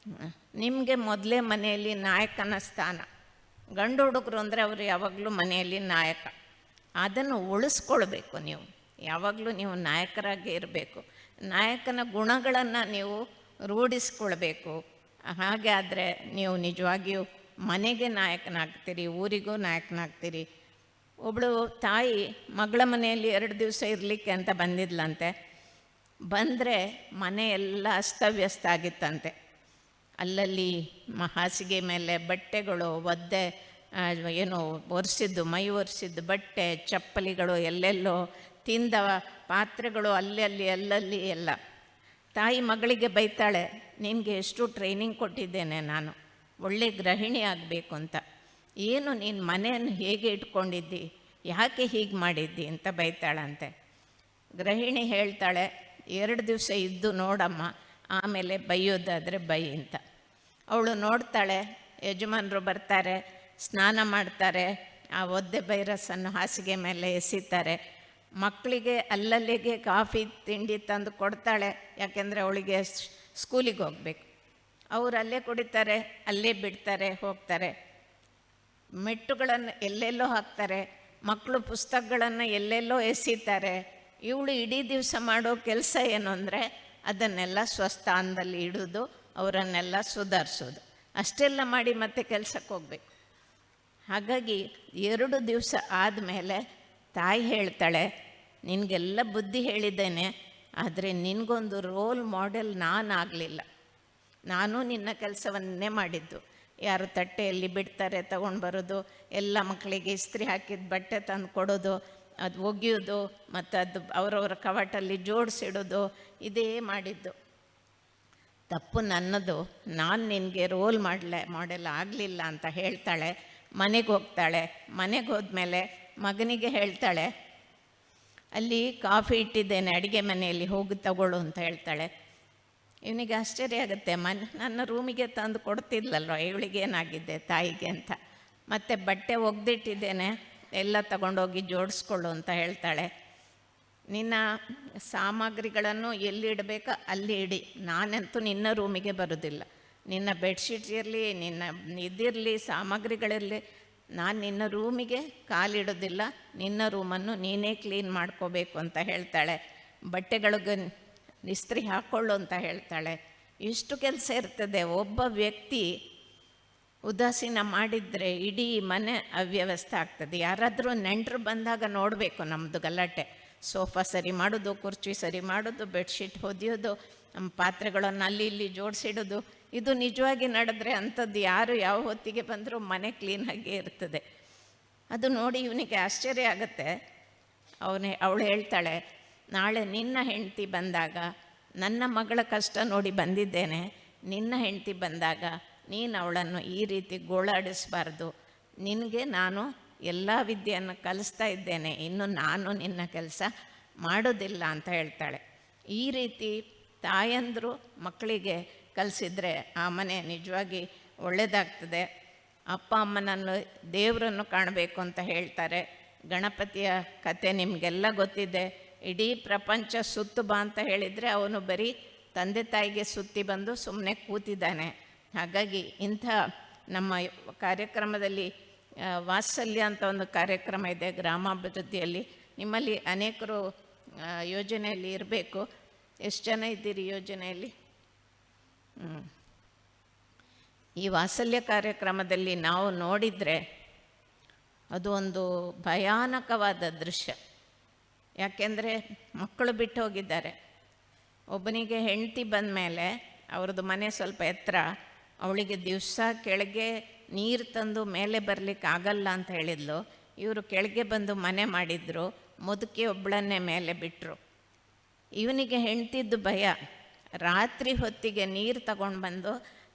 ನಿಮಗೆ ಮೊದಲೇ ಮನೆಯಲ್ಲಿ ನಾಯಕನ ಸ್ಥಾನ. ಗಂಡು ಹುಡುಗರು ಅಂದರೆ ಅವರು ಯಾವಾಗಲೂ ಮನೆಯಲ್ಲಿ ನಾಯಕ. ಅದನ್ನು ಉಳಿಸ್ಕೊಳ್ಬೇಕು. ನೀವು ಯಾವಾಗಲೂ ನೀವು ನಾಯಕರಾಗಿ ಇರಬೇಕು. ನಾಯಕನ ಗುಣಗಳನ್ನು ನೀವು ರೂಢಿಸ್ಕೊಳ್ಬೇಕು. ಹಾಗೆ ಆದರೆ ನೀವು ನಿಜವಾಗಿಯೂ ಮನೆಗೆ ನಾಯಕನಾಗ್ತೀರಿ, ಊರಿಗೂ ನಾಯಕನಾಗ್ತೀರಿ. ಒಬ್ಬಳು ತಾಯಿ ಮಗಳ ಮನೆಯಲ್ಲಿ 2 ದಿವಸ ಇರಲಿಕ್ಕೆ ಅಂತ ಬಂದಿದ್ಲಂತೆ. ಬಂದರೆ ಮನೆ ಎಲ್ಲ ಅಸ್ತವ್ಯಸ್ತ ಆಗಿತ್ತಂತೆ. ಅಲ್ಲಲ್ಲಿ ಹಾಸಿಗೆ ಮೇಲೆ ಬಟ್ಟೆಗಳು, ಒದ್ದೆ ಏನು ಒರೆಸಿದ್ದು, ಮೈ ಒರೆಸಿದ್ದು ಬಟ್ಟೆ, ಚಪ್ಪಲಿಗಳು, ಎಲ್ಲೆಲ್ಲೋ ತಿಂದ ಪಾತ್ರೆಗಳು ಅಲ್ಲಲ್ಲಿ ಎಲ್ಲ. ತಾಯಿ ಮಗಳಿಗೆ ಬೈತಾಳೆ, ನಿನಗೆ ಎಷ್ಟು ಟ್ರೈನಿಂಗ್ ಕೊಟ್ಟಿದ್ದೇನೆ ನಾನು, ಒಳ್ಳೆ ಗೃಹಿಣಿ ಆಗಬೇಕು ಅಂತ. ಏನು ನೀನು ಮನೆಯನ್ನು ಹೇಗೆ ಇಟ್ಕೊಂಡಿದ್ದಿ, ಯಾಕೆ ಹೀಗೆ ಮಾಡಿದ್ದಿ ಅಂತ ಬೈತಾಳಂತೆ. ಗೃಹಿಣಿ ಹೇಳ್ತಾಳೆ, 2 ದಿವಸ ಇದ್ದು ನೋಡಮ್ಮ, ಆಮೇಲೆ ಬೈಯೋದಾದರೆ ಬೈ ಅಂತ. ಅವಳು ನೋಡ್ತಾಳೆ, ಯಜಮಾನರು ಬರ್ತಾರೆ, ಸ್ನಾನ ಮಾಡ್ತಾರೆ, ಆ ಒದ್ದೆ ಬೈರಸನ್ನು ಹಾಸಿಗೆ ಮೇಲೆ ಎಸಿತಾರೆ. ಮಕ್ಕಳಿಗೆ ಅಲ್ಲಲ್ಲಿಗೆ ಕಾಫಿ ತಿಂಡಿ ತಂದು ಕೊಡ್ತಾಳೆ, ಯಾಕೆಂದರೆ ಅವಳಿಗೆ ಸ್ಕೂಲಿಗೆ ಹೋಗಬೇಕು. ಅವರು ಅಲ್ಲೇ ಕುಡಿತಾರೆ, ಅಲ್ಲೇ ಬಿಡ್ತಾರೆ, ಹೋಗ್ತಾರೆ. ಮೆಟ್ಟುಗಳನ್ನು ಎಲ್ಲೆಲ್ಲೋ ಹಾಕ್ತಾರೆ, ಮಕ್ಕಳು ಪುಸ್ತಕಗಳನ್ನು ಎಲ್ಲೆಲ್ಲೋ ಎಸೀತಾರೆ. ಇವಳು ಇಡೀ ದಿವಸ ಮಾಡೋ ಕೆಲಸ ಏನು ಅಂದರೆ ಅದನ್ನೆಲ್ಲ ಸ್ವಸ್ಥಾನದಲ್ಲಿ ಇಡೋದು, ಅವರನ್ನೆಲ್ಲ ಸುಧಾರಿಸೋದು. ಅಷ್ಟೆಲ್ಲ ಮಾಡಿ ಮತ್ತೆ ಕೆಲಸಕ್ಕೆ ಹೋಗ್ಬೇಕು. ಹಾಗಾಗಿ 2 ದಿವಸ ಆದಮೇಲೆ ತಾಯಿ ಹೇಳ್ತಾಳೆ, ನಿನಗೆಲ್ಲ ಬುದ್ಧಿ ಹೇಳಿದ್ದೇನೆ, ಆದರೆ ನಿನಗೊಂದು ರೋಲ್ ಮಾಡೆಲ್ ನಾನಾಗಲಿಲ್ಲ. ನಾನು ನಿನ್ನ ಕೆಲಸವನ್ನೇ ಮಾಡಿದ್ದು. ಯಾರು ತಟ್ಟೆಯಲ್ಲಿ ಬಿಡ್ತಾರೆ ತಗೊಂಡು ಬರೋದು, ಎಲ್ಲ ಮಕ್ಕಳಿಗೆ ಇಸ್ತ್ರಿ ಹಾಕಿದ ಬಟ್ಟೆ ತಂದು ಕೊಡೋದು, ಅದು ಒಗೆಯೋದು, ಮತ್ತು ಅದು ಅವರವರ ಕವಾಟಲ್ಲಿ ಜೋಡಿಸಿಡೋದು, ಇದೇ ಮಾಡಿದ್ದು. ತಪ್ಪು ನನ್ನದು, ನಾನು ನಿನಗೆ ರೋಲ್ ಮಾಡೆಲ್ ಆಗಲಿಲ್ಲ ಅಂತ ಹೇಳ್ತಾಳೆ. ಮನೆಗೆ ಹೋಗ್ತಾಳೆ. ಮನೆಗೆ ಹೋದ್ಮೇಲೆ ಮಗನಿಗೆ ಹೇಳ್ತಾಳೆ, ಅಲ್ಲಿ ಕಾಫಿ ಇಟ್ಟಿದ್ದೇನೆ ಅಡುಗೆ ಮನೆಯಲ್ಲಿ, ಹೋಗಿ ತಗೊಳ್ಳು ಅಂತ ಹೇಳ್ತಾಳೆ. ಇವನಿಗೆ ಆಶ್ಚರ್ಯ ಆಗುತ್ತೆ, ನನ್ನ ರೂಮಿಗೆ ತಂದು ಕೊಡ್ತಿದ್ಲಲ್ವ ಇವಳಿಗೇನಾಗಿದೆ ತಾಯಿಗೆ ಅಂತ. ಮತ್ತು ಬಟ್ಟೆ ಒಗೆದಿಟ್ಟಿದ್ದೇನೆ, ಎಲ್ಲ ತಗೊಂಡೋಗಿ ಜೋಡಿಸ್ಕೊಳ್ಳು ಅಂತ ಹೇಳ್ತಾಳೆ. ನಿನ್ನ ಸಾಮಗ್ರಿಗಳನ್ನು ಎಲ್ಲಿ ಇಡಬೇಕೋ ಅಲ್ಲಿ ಇಡಿ, ನಾನಂತೂ ನಿನ್ನ ರೂಮಿಗೆ ಬರೋದಿಲ್ಲ. ನಿನ್ನ ಬೆಡ್ಶೀಟ್ ಇರಲಿ, ನಿನ್ನ ಇದಿರಲಿ, ಸಾಮಗ್ರಿಗಳಿರಲಿ, ನಾನು ನಿನ್ನ ರೂಮಿಗೆ ಕಾಲಿಡೋದಿಲ್ಲ. ನಿನ್ನ ರೂಮನ್ನು ನೀನೇ ಕ್ಲೀನ್ ಮಾಡ್ಕೋಬೇಕು ಅಂತ ಹೇಳ್ತಾಳೆ. ಬಟ್ಟೆಗಳಿಗೆ ಇಸ್ತ್ರಿ ಹಾಕ್ಕೊಳ್ಳು ಅಂತ ಹೇಳ್ತಾಳೆ. ಇಷ್ಟು ಕೆಲಸ ಇರ್ತದೆ. ಒಬ್ಬ ವ್ಯಕ್ತಿ ಉದಾಸೀನ ಮಾಡಿದರೆ ಇಡೀ ಮನೆ ಅವ್ಯವಸ್ಥೆ ಆಗ್ತದೆ. ಯಾರಾದರೂ ನೆಂಟರು ಬಂದಾಗ ನೋಡಬೇಕು ನಮ್ಮದು ಗಲಾಟೆ. ಸೋಫಾ ಸರಿ ಮಾಡೋದು, ಕುರ್ಚಿ ಸರಿ ಮಾಡೋದು, ಬೆಡ್ಶೀಟ್ ಹೊದಿಯೋದು, ನಮ್ಮ ಪಾತ್ರೆಗಳನ್ನು ಅಲ್ಲಿ ಇಲ್ಲಿ ಜೋಡಿಸಿಡೋದು, ಇದು ನಿಜವಾಗಿ ನಡೆದ್ರೆ ಅಂಥದ್ದು ಯಾರು ಯಾವ ಹೊತ್ತಿಗೆ ಬಂದರೂ ಮನೆ ಕ್ಲೀನಾಗೇ ಇರ್ತದೆ. ಅದು ನೋಡಿ ಇವನಿಗೆ ಆಶ್ಚರ್ಯ ಆಗುತ್ತೆ. ಅವಳು ಹೇಳ್ತಾಳೆ, ನಾಳೆ ನಿನ್ನ ಹೆಂಡತಿ ಬಂದಾಗ, ನನ್ನ ಮಗಳ ಕಷ್ಟ ನೋಡಿ ಬಂದಿದ್ದೇನೆ, ನಿನ್ನ ಹೆಂಡತಿ ಬಂದಾಗ ನೀನು ಅವಳನ್ನು ಈ ರೀತಿ ಗೋಳಾಡಿಸಬಾರ್ದು. ನಿನಗೆ ನಾನು ಎಲ್ಲ ವಿದ್ಯೆಯನ್ನು ಕಲಿಸ್ತಾ ಇದ್ದೇನೆ, ಇನ್ನು ನಾನು ನಿನ್ನ ಕೆಲಸ ಮಾಡೋದಿಲ್ಲ ಅಂತ ಹೇಳ್ತಾಳೆ. ಈ ರೀತಿ ತಾಯಂದರು ಮಕ್ಕಳಿಗೆ ಕಲಿಸಿದ್ರೆ ಆ ಮನೆ ನಿಜವಾಗಿ ಒಳ್ಳೆಯದಾಗ್ತದೆ. ಅಪ್ಪ ಅಮ್ಮನನ್ನು ದೇವರನ್ನು ಕಾಣಬೇಕು ಅಂತ ಹೇಳ್ತಾರೆ. ಗಣಪತಿಯ ಕತೆ ನಿಮಗೆಲ್ಲ ಗೊತ್ತಿದೆ. ಇಡೀ ಪ್ರಪಂಚ ಸುತ್ತು ಬಾ ಅಂತ ಹೇಳಿದರೆ ಅವನು ಬರೀ ತಂದೆ ತಾಯಿಗೆ ಸುತ್ತಿ ಬಂದು ಸುಮ್ಮನೆ ಕೂತಿದ್ದಾನೆ. ಹಾಗಾಗಿ ಇಂಥ ನಮ್ಮ ಕಾರ್ಯಕ್ರಮದಲ್ಲಿ ವಾತ್ಸಲ್ಯ ಅಂತ ಒಂದು ಕಾರ್ಯಕ್ರಮ ಇದೆ ಗ್ರಾಮಾಭಿವೃದ್ಧಿಯಲ್ಲಿ. ನಿಮ್ಮಲ್ಲಿ ಅನೇಕರು ಯೋಜನೆಯಲ್ಲಿ ಇರಬೇಕು. ಎಷ್ಟು ಜನ ಇದ್ದೀರಿ ಯೋಜನೆಯಲ್ಲಿ? ಈ ವಾತ್ಸಲ್ಯ ಕಾರ್ಯಕ್ರಮದಲ್ಲಿ ನಾವು ನೋಡಿದರೆ ಅದು ಒಂದು ಭಯಾನಕವಾದ ದೃಶ್ಯ. ಯಾಕೆಂದರೆ ಮಕ್ಕಳು ಬಿಟ್ಟು ಹೋಗಿದ್ದಾರೆ. ಒಬ್ಬನಿಗೆ ಹೆಂಡತಿ ಬಂದ ಮೇಲೆ ಅವ್ರದ್ದು ಮನೆ ಸ್ವಲ್ಪ ಎತ್ತರ, ಅವಳಿಗೆ ದಿವಸ ಕೆಳಗೆ ನೀರು ತಂದು ಮೇಲೆ ಬರಲಿಕ್ಕೆ ಆಗಲ್ಲ ಅಂತ ಹೇಳಿದ್ಲು. ಇವರು ಕೆಳಗೆ ಬಂದು ಮನೆ ಮಾಡಿದರು. ಮುದುಕಿ ಒಬ್ಬಳನ್ನೇ ಮೇಲೆ ಬಿಟ್ಟರು. ಇವನಿಗೆ ಹೆಂಡ್ತಿದ್ದು ಭಯ. ರಾತ್ರಿ ಹೊತ್ತಿಗೆ ನೀರು ತಗೊಂಡು ಬಂದು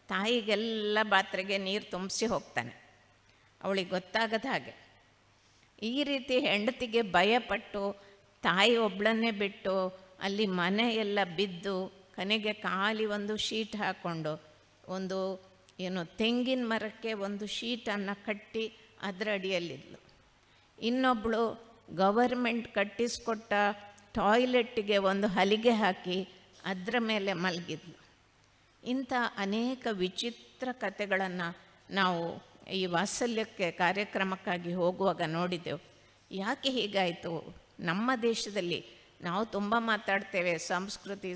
ತಾಯಿಗೆಲ್ಲ ಪಾತ್ರೆಗೆ ನೀರು ತುಂಬಿಸಿ ಹೋಗ್ತಾನೆ, ಅವಳಿಗೆ ಗೊತ್ತಾಗದ ಹಾಗೆ. ಈ ರೀತಿ ಹೆಂಡತಿಗೆ ಭಯಪಟ್ಟು ತಾಯಿ ಒಬ್ಬಳನ್ನೇ ಬಿಟ್ಟು ಅಲ್ಲಿ ಮನೆ ಎಲ್ಲ ಬಿದ್ದು, ಕೊನೆಗೆ ಖಾಲಿ ಒಂದು ಶೀಟ್ ಹಾಕ್ಕೊಂಡು ಒಂದು ತೆಂಗಿನ ಮರಕ್ಕೆ ಒಂದು ಶೀಟನ್ನು ಕಟ್ಟಿ ಅದರ ಅಡಿಯಲ್ಲಿದ್ಲು. ಇನ್ನೊಬ್ಬಳು ಗವರ್ಮೆಂಟ್ ಕಟ್ಟಿಸ್ಕೊಟ್ಟ ಟಾಯ್ಲೆಟ್ಟಿಗೆ ಒಂದು ಹಲಿಗೆ ಹಾಕಿ ಅದರ ಮೇಲೆ ಮಲಗಿದ್ಲು. ಇಂಥ ಅನೇಕ ವಿಚಿತ್ರ ಕಥೆಗಳನ್ನು ನಾವು ಈ ವಾತ್ಸಲ್ಯಕ್ಕೆ ಕಾರ್ಯಕ್ರಮಕ್ಕಾಗಿ ಹೋಗುವಾಗ ನೋಡಿದೆವು. ಯಾಕೆ ಹೀಗಾಯಿತು? ನಮ್ಮ ದೇಶದಲ್ಲಿ ನಾವು ತುಂಬ ಮಾತಾಡ್ತೇವೆ ಸಂಸ್ಕೃತಿ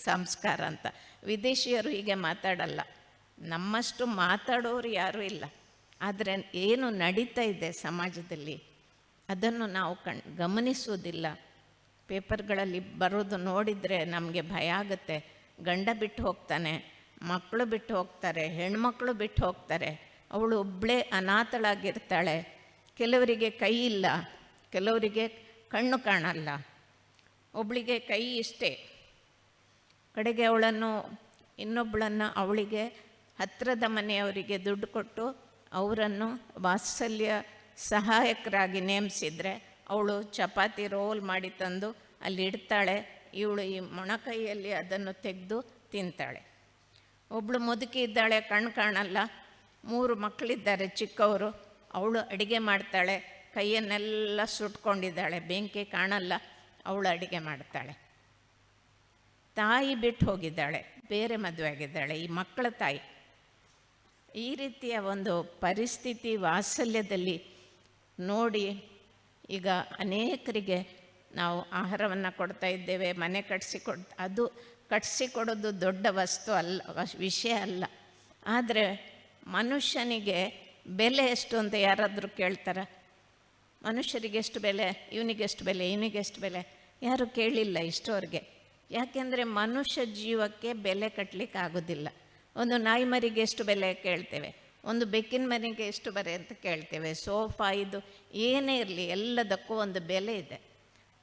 ಸಂಸ್ಕಾರ ಅಂತ. ವಿದೇಶಿಯರು ಹೀಗೆ ಮಾತಾಡಲ್ಲ. ನಮ್ಮಷ್ಟು ಮಾತಾಡೋರು ಯಾರೂ ಇಲ್ಲ. ಆದರೆ ಏನು ನಡೀತಾ ಇದೆ ಸಮಾಜದಲ್ಲಿ ಅದನ್ನು ನಾವು ಗಮನಿಸೋದಿಲ್ಲ. ಪೇಪರ್ಗಳಲ್ಲಿ ಬರೋದು ನೋಡಿದರೆ ನಮಗೆ ಭಯ ಆಗುತ್ತೆ. ಗಂಡ ಬಿಟ್ಟು ಹೋಗ್ತಾನೆ, ಮಕ್ಕಳು ಬಿಟ್ಟು ಹೋಗ್ತಾರೆ, ಹೆಣ್ಮಕ್ಳು ಬಿಟ್ಟು ಹೋಗ್ತಾರೆ, ಅವಳು ಒಬ್ಬಳೇ ಅನಾಥಳಾಗಿರ್ತಾಳೆ. ಕೆಲವರಿಗೆ ಕೈ ಇಲ್ಲ, ಕೆಲವರಿಗೆ ಕಣ್ಣು ಕಾಣಲ್ಲ, ಒಬ್ಬಳಿಗೆ ಕೈ ಇಷ್ಟೇ. ಕಡೆಗೆ ಅವಳನ್ನು ಇನ್ನೊಬ್ಬಳನ್ನು ಅವಳಿಗೆ ಹತ್ತಿರದ ಮನೆಯವರಿಗೆ ದುಡ್ಡು ಕೊಟ್ಟು ಅವರನ್ನು ವಾತ್ಸಲ್ಯ ಸಹಾಯಕರಾಗಿ ನೇಮಿಸಿದರೆ ಅವಳು ಚಪಾತಿ ರೋಲ್ ಮಾಡಿ ತಂದು ಅಲ್ಲಿ ಇಡ್ತಾಳೆ. ಇವಳು ಈ ಮೊಣಕೈಯಲ್ಲಿ ಅದನ್ನು ತೆಗೆದು ತಿಂತಾಳೆ. ಒಬ್ಬಳು ಮುದುಕಿ ಇದ್ದಾಳೆ, ಕಣ್ಣು ಕಾಣಲ್ಲ, 3 ಮಕ್ಕಳಿದ್ದಾರೆ ಚಿಕ್ಕವರು. ಅವಳು ಅಡುಗೆ ಮಾಡ್ತಾಳೆ, ಕೈಯನ್ನೆಲ್ಲ ಸುಟ್ಕೊಂಡಿದ್ದಾಳೆ, ಬೆಂಕಿ ಕಾಣಲ್ಲ, ಅವಳು ಅಡುಗೆ ಮಾಡ್ತಾಳೆ. ತಾಯಿ ಬಿಟ್ಟು ಹೋಗಿದ್ದಾಳೆ, ಬೇರೆ ಮದುವೆ ಆಗಿದ್ದಾಳೆ, ಈ ಮಕ್ಕಳ ತಾಯಿ. ಈ ರೀತಿಯ ಒಂದು ಪರಿಸ್ಥಿತಿ ವಾತ್ಸಲ್ಯದಲ್ಲಿ ನೋಡಿ ಈಗ ಅನೇಕರಿಗೆ ನಾವು ಆಹಾರವನ್ನು ಕೊಡ್ತಾ ಇದ್ದೇವೆ, ಮನೆ ಅದು ಕಟ್ಟಿಸಿಕೊಡೋದು ದೊಡ್ಡ ವಸ್ತು ಅಲ್ಲ, ವಿಷಯ ಅಲ್ಲ. ಆದರೆ ಮನುಷ್ಯನಿಗೆ ಬೆಲೆ ಎಷ್ಟು ಅಂತ ಯಾರಾದರೂ ಕೇಳ್ತಾರ? ಮನುಷ್ಯರಿಗೆ ಎಷ್ಟು ಬೆಲೆ, ಇವನಿಗೆಷ್ಟು ಬೆಲೆ, ಇವನಿಗೆಷ್ಟು ಬೆಲೆ, ಯಾರೂ ಕೇಳಿಲ್ಲ ಇಷ್ಟೋರಿಗೆ. ಯಾಕೆಂದರೆ ಮನುಷ್ಯ ಜೀವಕ್ಕೆ ಬೆಲೆ ಕಟ್ಟಲಿಕ್ಕೆ ಆಗೋದಿಲ್ಲ. ಒಂದು ನಾಯಿ ಮರಿಗೆ ಎಷ್ಟು ಬೆಲೆ ಕೇಳ್ತೇವೆ, ಒಂದು ಬೆಕ್ಕಿನ ಮನೆಗೆ ಎಷ್ಟು ಬೆಲೆ ಅಂತ ಕೇಳ್ತೇವೆ. ಸೋಫಾ ಇದು ಏನೇ ಇರಲಿ ಎಲ್ಲದಕ್ಕೂ ಒಂದು ಬೆಲೆ ಇದೆ.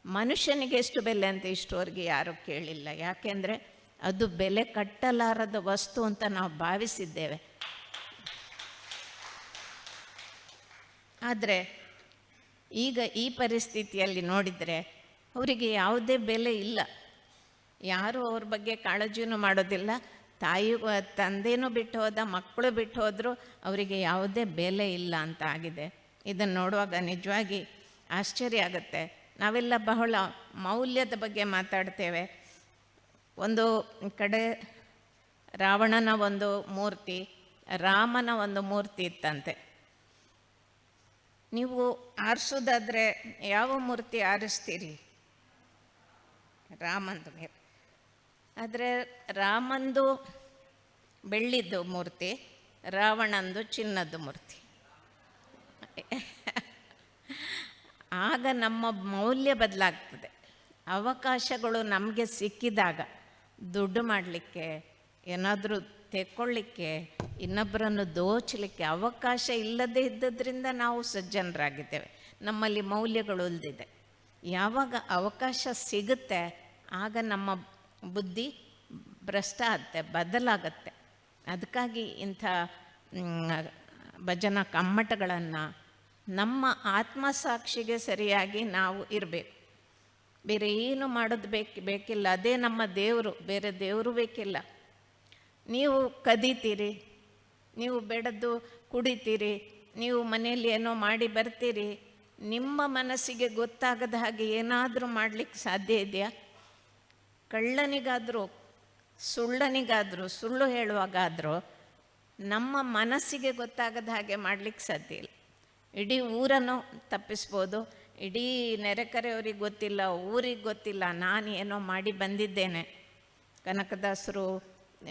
ಮನುಷ್ಯನಿಗೆ ಎಷ್ಟು ಬೆಲೆ ಅಂತ ಇಷ್ಟವರೆಗೆ ಯಾರೂ ಕೇಳಿಲ್ಲ. ಯಾಕೆಂದರೆ ಅದು ಬೆಲೆ ಕಟ್ಟಲಾರದ ವಸ್ತು ಅಂತ ನಾವು ಭಾವಿಸಿದ್ದೇವೆ. ಆದರೆ ಈಗ ಈ ಪರಿಸ್ಥಿತಿಯಲ್ಲಿ ನೋಡಿದರೆ ಅವರಿಗೆ ಯಾವುದೇ ಬೆಲೆ ಇಲ್ಲ. ಯಾರೂ ಅವ್ರ ಬಗ್ಗೆ ಕಾಳಜಿನೂ ಮಾಡೋದಿಲ್ಲ. ತಂದೆನೂ ಬಿಟ್ಟು ಹೋದ, ಮಕ್ಕಳು ಬಿಟ್ಟು ಹೋದರೂ ಅವರಿಗೆ ಯಾವುದೇ ಬೆಲೆ ಇಲ್ಲ ಅಂತ ಆಗಿದೆ. ಇದನ್ನು ನೋಡುವಾಗ ನಿಜವಾಗಿ ಆಶ್ಚರ್ಯ ಆಗುತ್ತೆ. ನಾವೆಲ್ಲ ಬಹಳ ಮೌಲ್ಯದ ಬಗ್ಗೆ ಮಾತಾಡ್ತೇವೆ. ಒಂದು ಕಡೆ ರಾವಣನ ಒಂದು ಮೂರ್ತಿ, ರಾಮನ ಒಂದು ಮೂರ್ತಿ ಇತ್ತಂತೆ. ನೀವು ಆರಿಸೋದಾದರೆ ಯಾವ ಮೂರ್ತಿ ಆರಿಸ್ತೀರಿ? ರಾಮಂದು ಮೇಲೆ. ಆದರೆ ರಾಮಂದು ಬೆಳ್ಳಿದ್ದು ಮೂರ್ತಿ, ರಾವಣಂದು ಚಿನ್ನದ ಮೂರ್ತಿ. ಆಗ ನಮ್ಮ ಮೌಲ್ಯ ಬದಲಾಗ್ತದೆ. ಅವಕಾಶಗಳು ನಮಗೆ ಸಿಕ್ಕಿದಾಗ ದುಡ್ಡು ಮಾಡಲಿಕ್ಕೆ, ಏನಾದರೂ ತೆಕ್ಕೊಳ್ಳಿಕ್ಕೆ, ಇನ್ನೊಬ್ಬರನ್ನು ದೋಚಲಿಕ್ಕೆ ಅವಕಾಶ ಇಲ್ಲದೇ ಇದ್ದದ್ರಿಂದ ನಾವು ಸಜ್ಜನರಾಗಿದ್ದೇವೆ. ನಮ್ಮಲ್ಲಿ ಮೌಲ್ಯಗಳು ಉಳಿದಿದೆ. ಯಾವಾಗ ಅವಕಾಶ ಸಿಗುತ್ತೆ ಆಗ ನಮ್ಮ ಬುದ್ಧಿ ಭ್ರಷ್ಟ ಆಗುತ್ತೆ, ಬದಲಾಗತ್ತೆ. ಅದಕ್ಕಾಗಿ ಇಂಥ ಭಜನಾ ಕಮ್ಮಟಗಳನ್ನು ನಮ್ಮ ಆತ್ಮಸಾಕ್ಷಿಗೆ ಸರಿಯಾಗಿ ನಾವು ಇರಬೇಕು. ಬೇರೆ ಏನು ಮಾಡೋದು ಬೇಕಿಲ್ಲ. ಅದೇ ನಮ್ಮ ದೇವರು, ಬೇರೆ ದೇವರು ಬೇಕಿಲ್ಲ. ನೀವು ಕದೀತೀರಿ, ನೀವು ಬೆಳೆದು ಕುಡಿತೀರಿ, ನೀವು ಮನೆಯಲ್ಲಿ ಏನೋ ಮಾಡಿ ಬರ್ತೀರಿ, ನಿಮ್ಮ ಮನಸ್ಸಿಗೆ ಗೊತ್ತಾಗದ ಹಾಗೆ ಏನಾದರೂ ಮಾಡಲಿಕ್ಕೆ ಸಾಧ್ಯ ಇದೆಯಾ? ಕಳ್ಳನಿಗಾದರೂ ಸುಳ್ಳನಿಗಾದರೂ, ಸುಳ್ಳು ಹೇಳುವಾಗಾದರೂ ನಮ್ಮ ಮನಸ್ಸಿಗೆ ಗೊತ್ತಾಗದ ಹಾಗೆ ಮಾಡಲಿಕ್ಕೆ ಸಾಧ್ಯ ಇಲ್ಲ. ಇಡೀ ಊರನ್ನು ತಪ್ಪಿಸ್ಬೋದು, ಇಡೀ ನೆರೆಕರೆಯವ್ರಿಗೆ ಗೊತ್ತಿಲ್ಲ, ಊರಿಗೆ ಗೊತ್ತಿಲ್ಲ, ನಾನು ಏನೋ ಮಾಡಿ ಬಂದಿದ್ದೇನೆ. ಕನಕದಾಸರು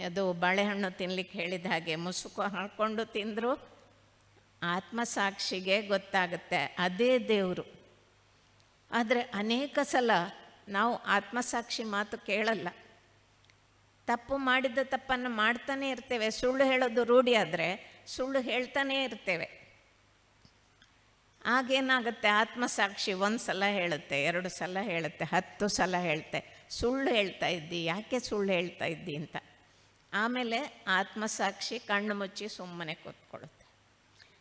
ಅದು ಬಾಳೆಹಣ್ಣು ತಿನ್ನಲಿಕ್ಕೆ ಹೇಳಿದ ಹಾಗೆ ಮುಸುಕು ಹಾಕ್ಕೊಂಡು ತಿಂದರೂ ಆತ್ಮಸಾಕ್ಷಿಗೆ ಗೊತ್ತಾಗುತ್ತೆ, ಅದೇ ದೇವರು. ಆದರೆ ಅನೇಕ ಸಲ ನಾವು ಆತ್ಮಸಾಕ್ಷಿ ಮಾತು ಕೇಳಲ್ಲ. ತಪ್ಪು ಮಾಡಿದ ತಪ್ಪನ್ನು ಮಾಡ್ತಾನೇ ಇರ್ತೇವೆ. ಸುಳ್ಳು ಹೇಳೋದು ರೂಢಿ ಆದರೆ ಸುಳ್ಳು ಹೇಳ್ತಾನೇ ಇರ್ತೇವೆ. ಆಗೇನಾಗುತ್ತೆ, ಆತ್ಮಸಾಕ್ಷಿ ಒಂದು ಸಲ ಹೇಳುತ್ತೆ, 2 ಸಲ ಹೇಳುತ್ತೆ, 10 ಸಲ ಹೇಳುತ್ತೆ, ಸುಳ್ಳು ಹೇಳ್ತಾ ಇದ್ದಿ, ಯಾಕೆ ಸುಳ್ಳು ಹೇಳ್ತಾ ಇದ್ದಿ ಅಂತ. ಆಮೇಲೆ ಆತ್ಮಸಾಕ್ಷಿ ಕಣ್ಣು ಮುಚ್ಚಿ ಸುಮ್ಮನೆ ಕೂತ್ಕೊಳ್ಳುತ್ತೆ.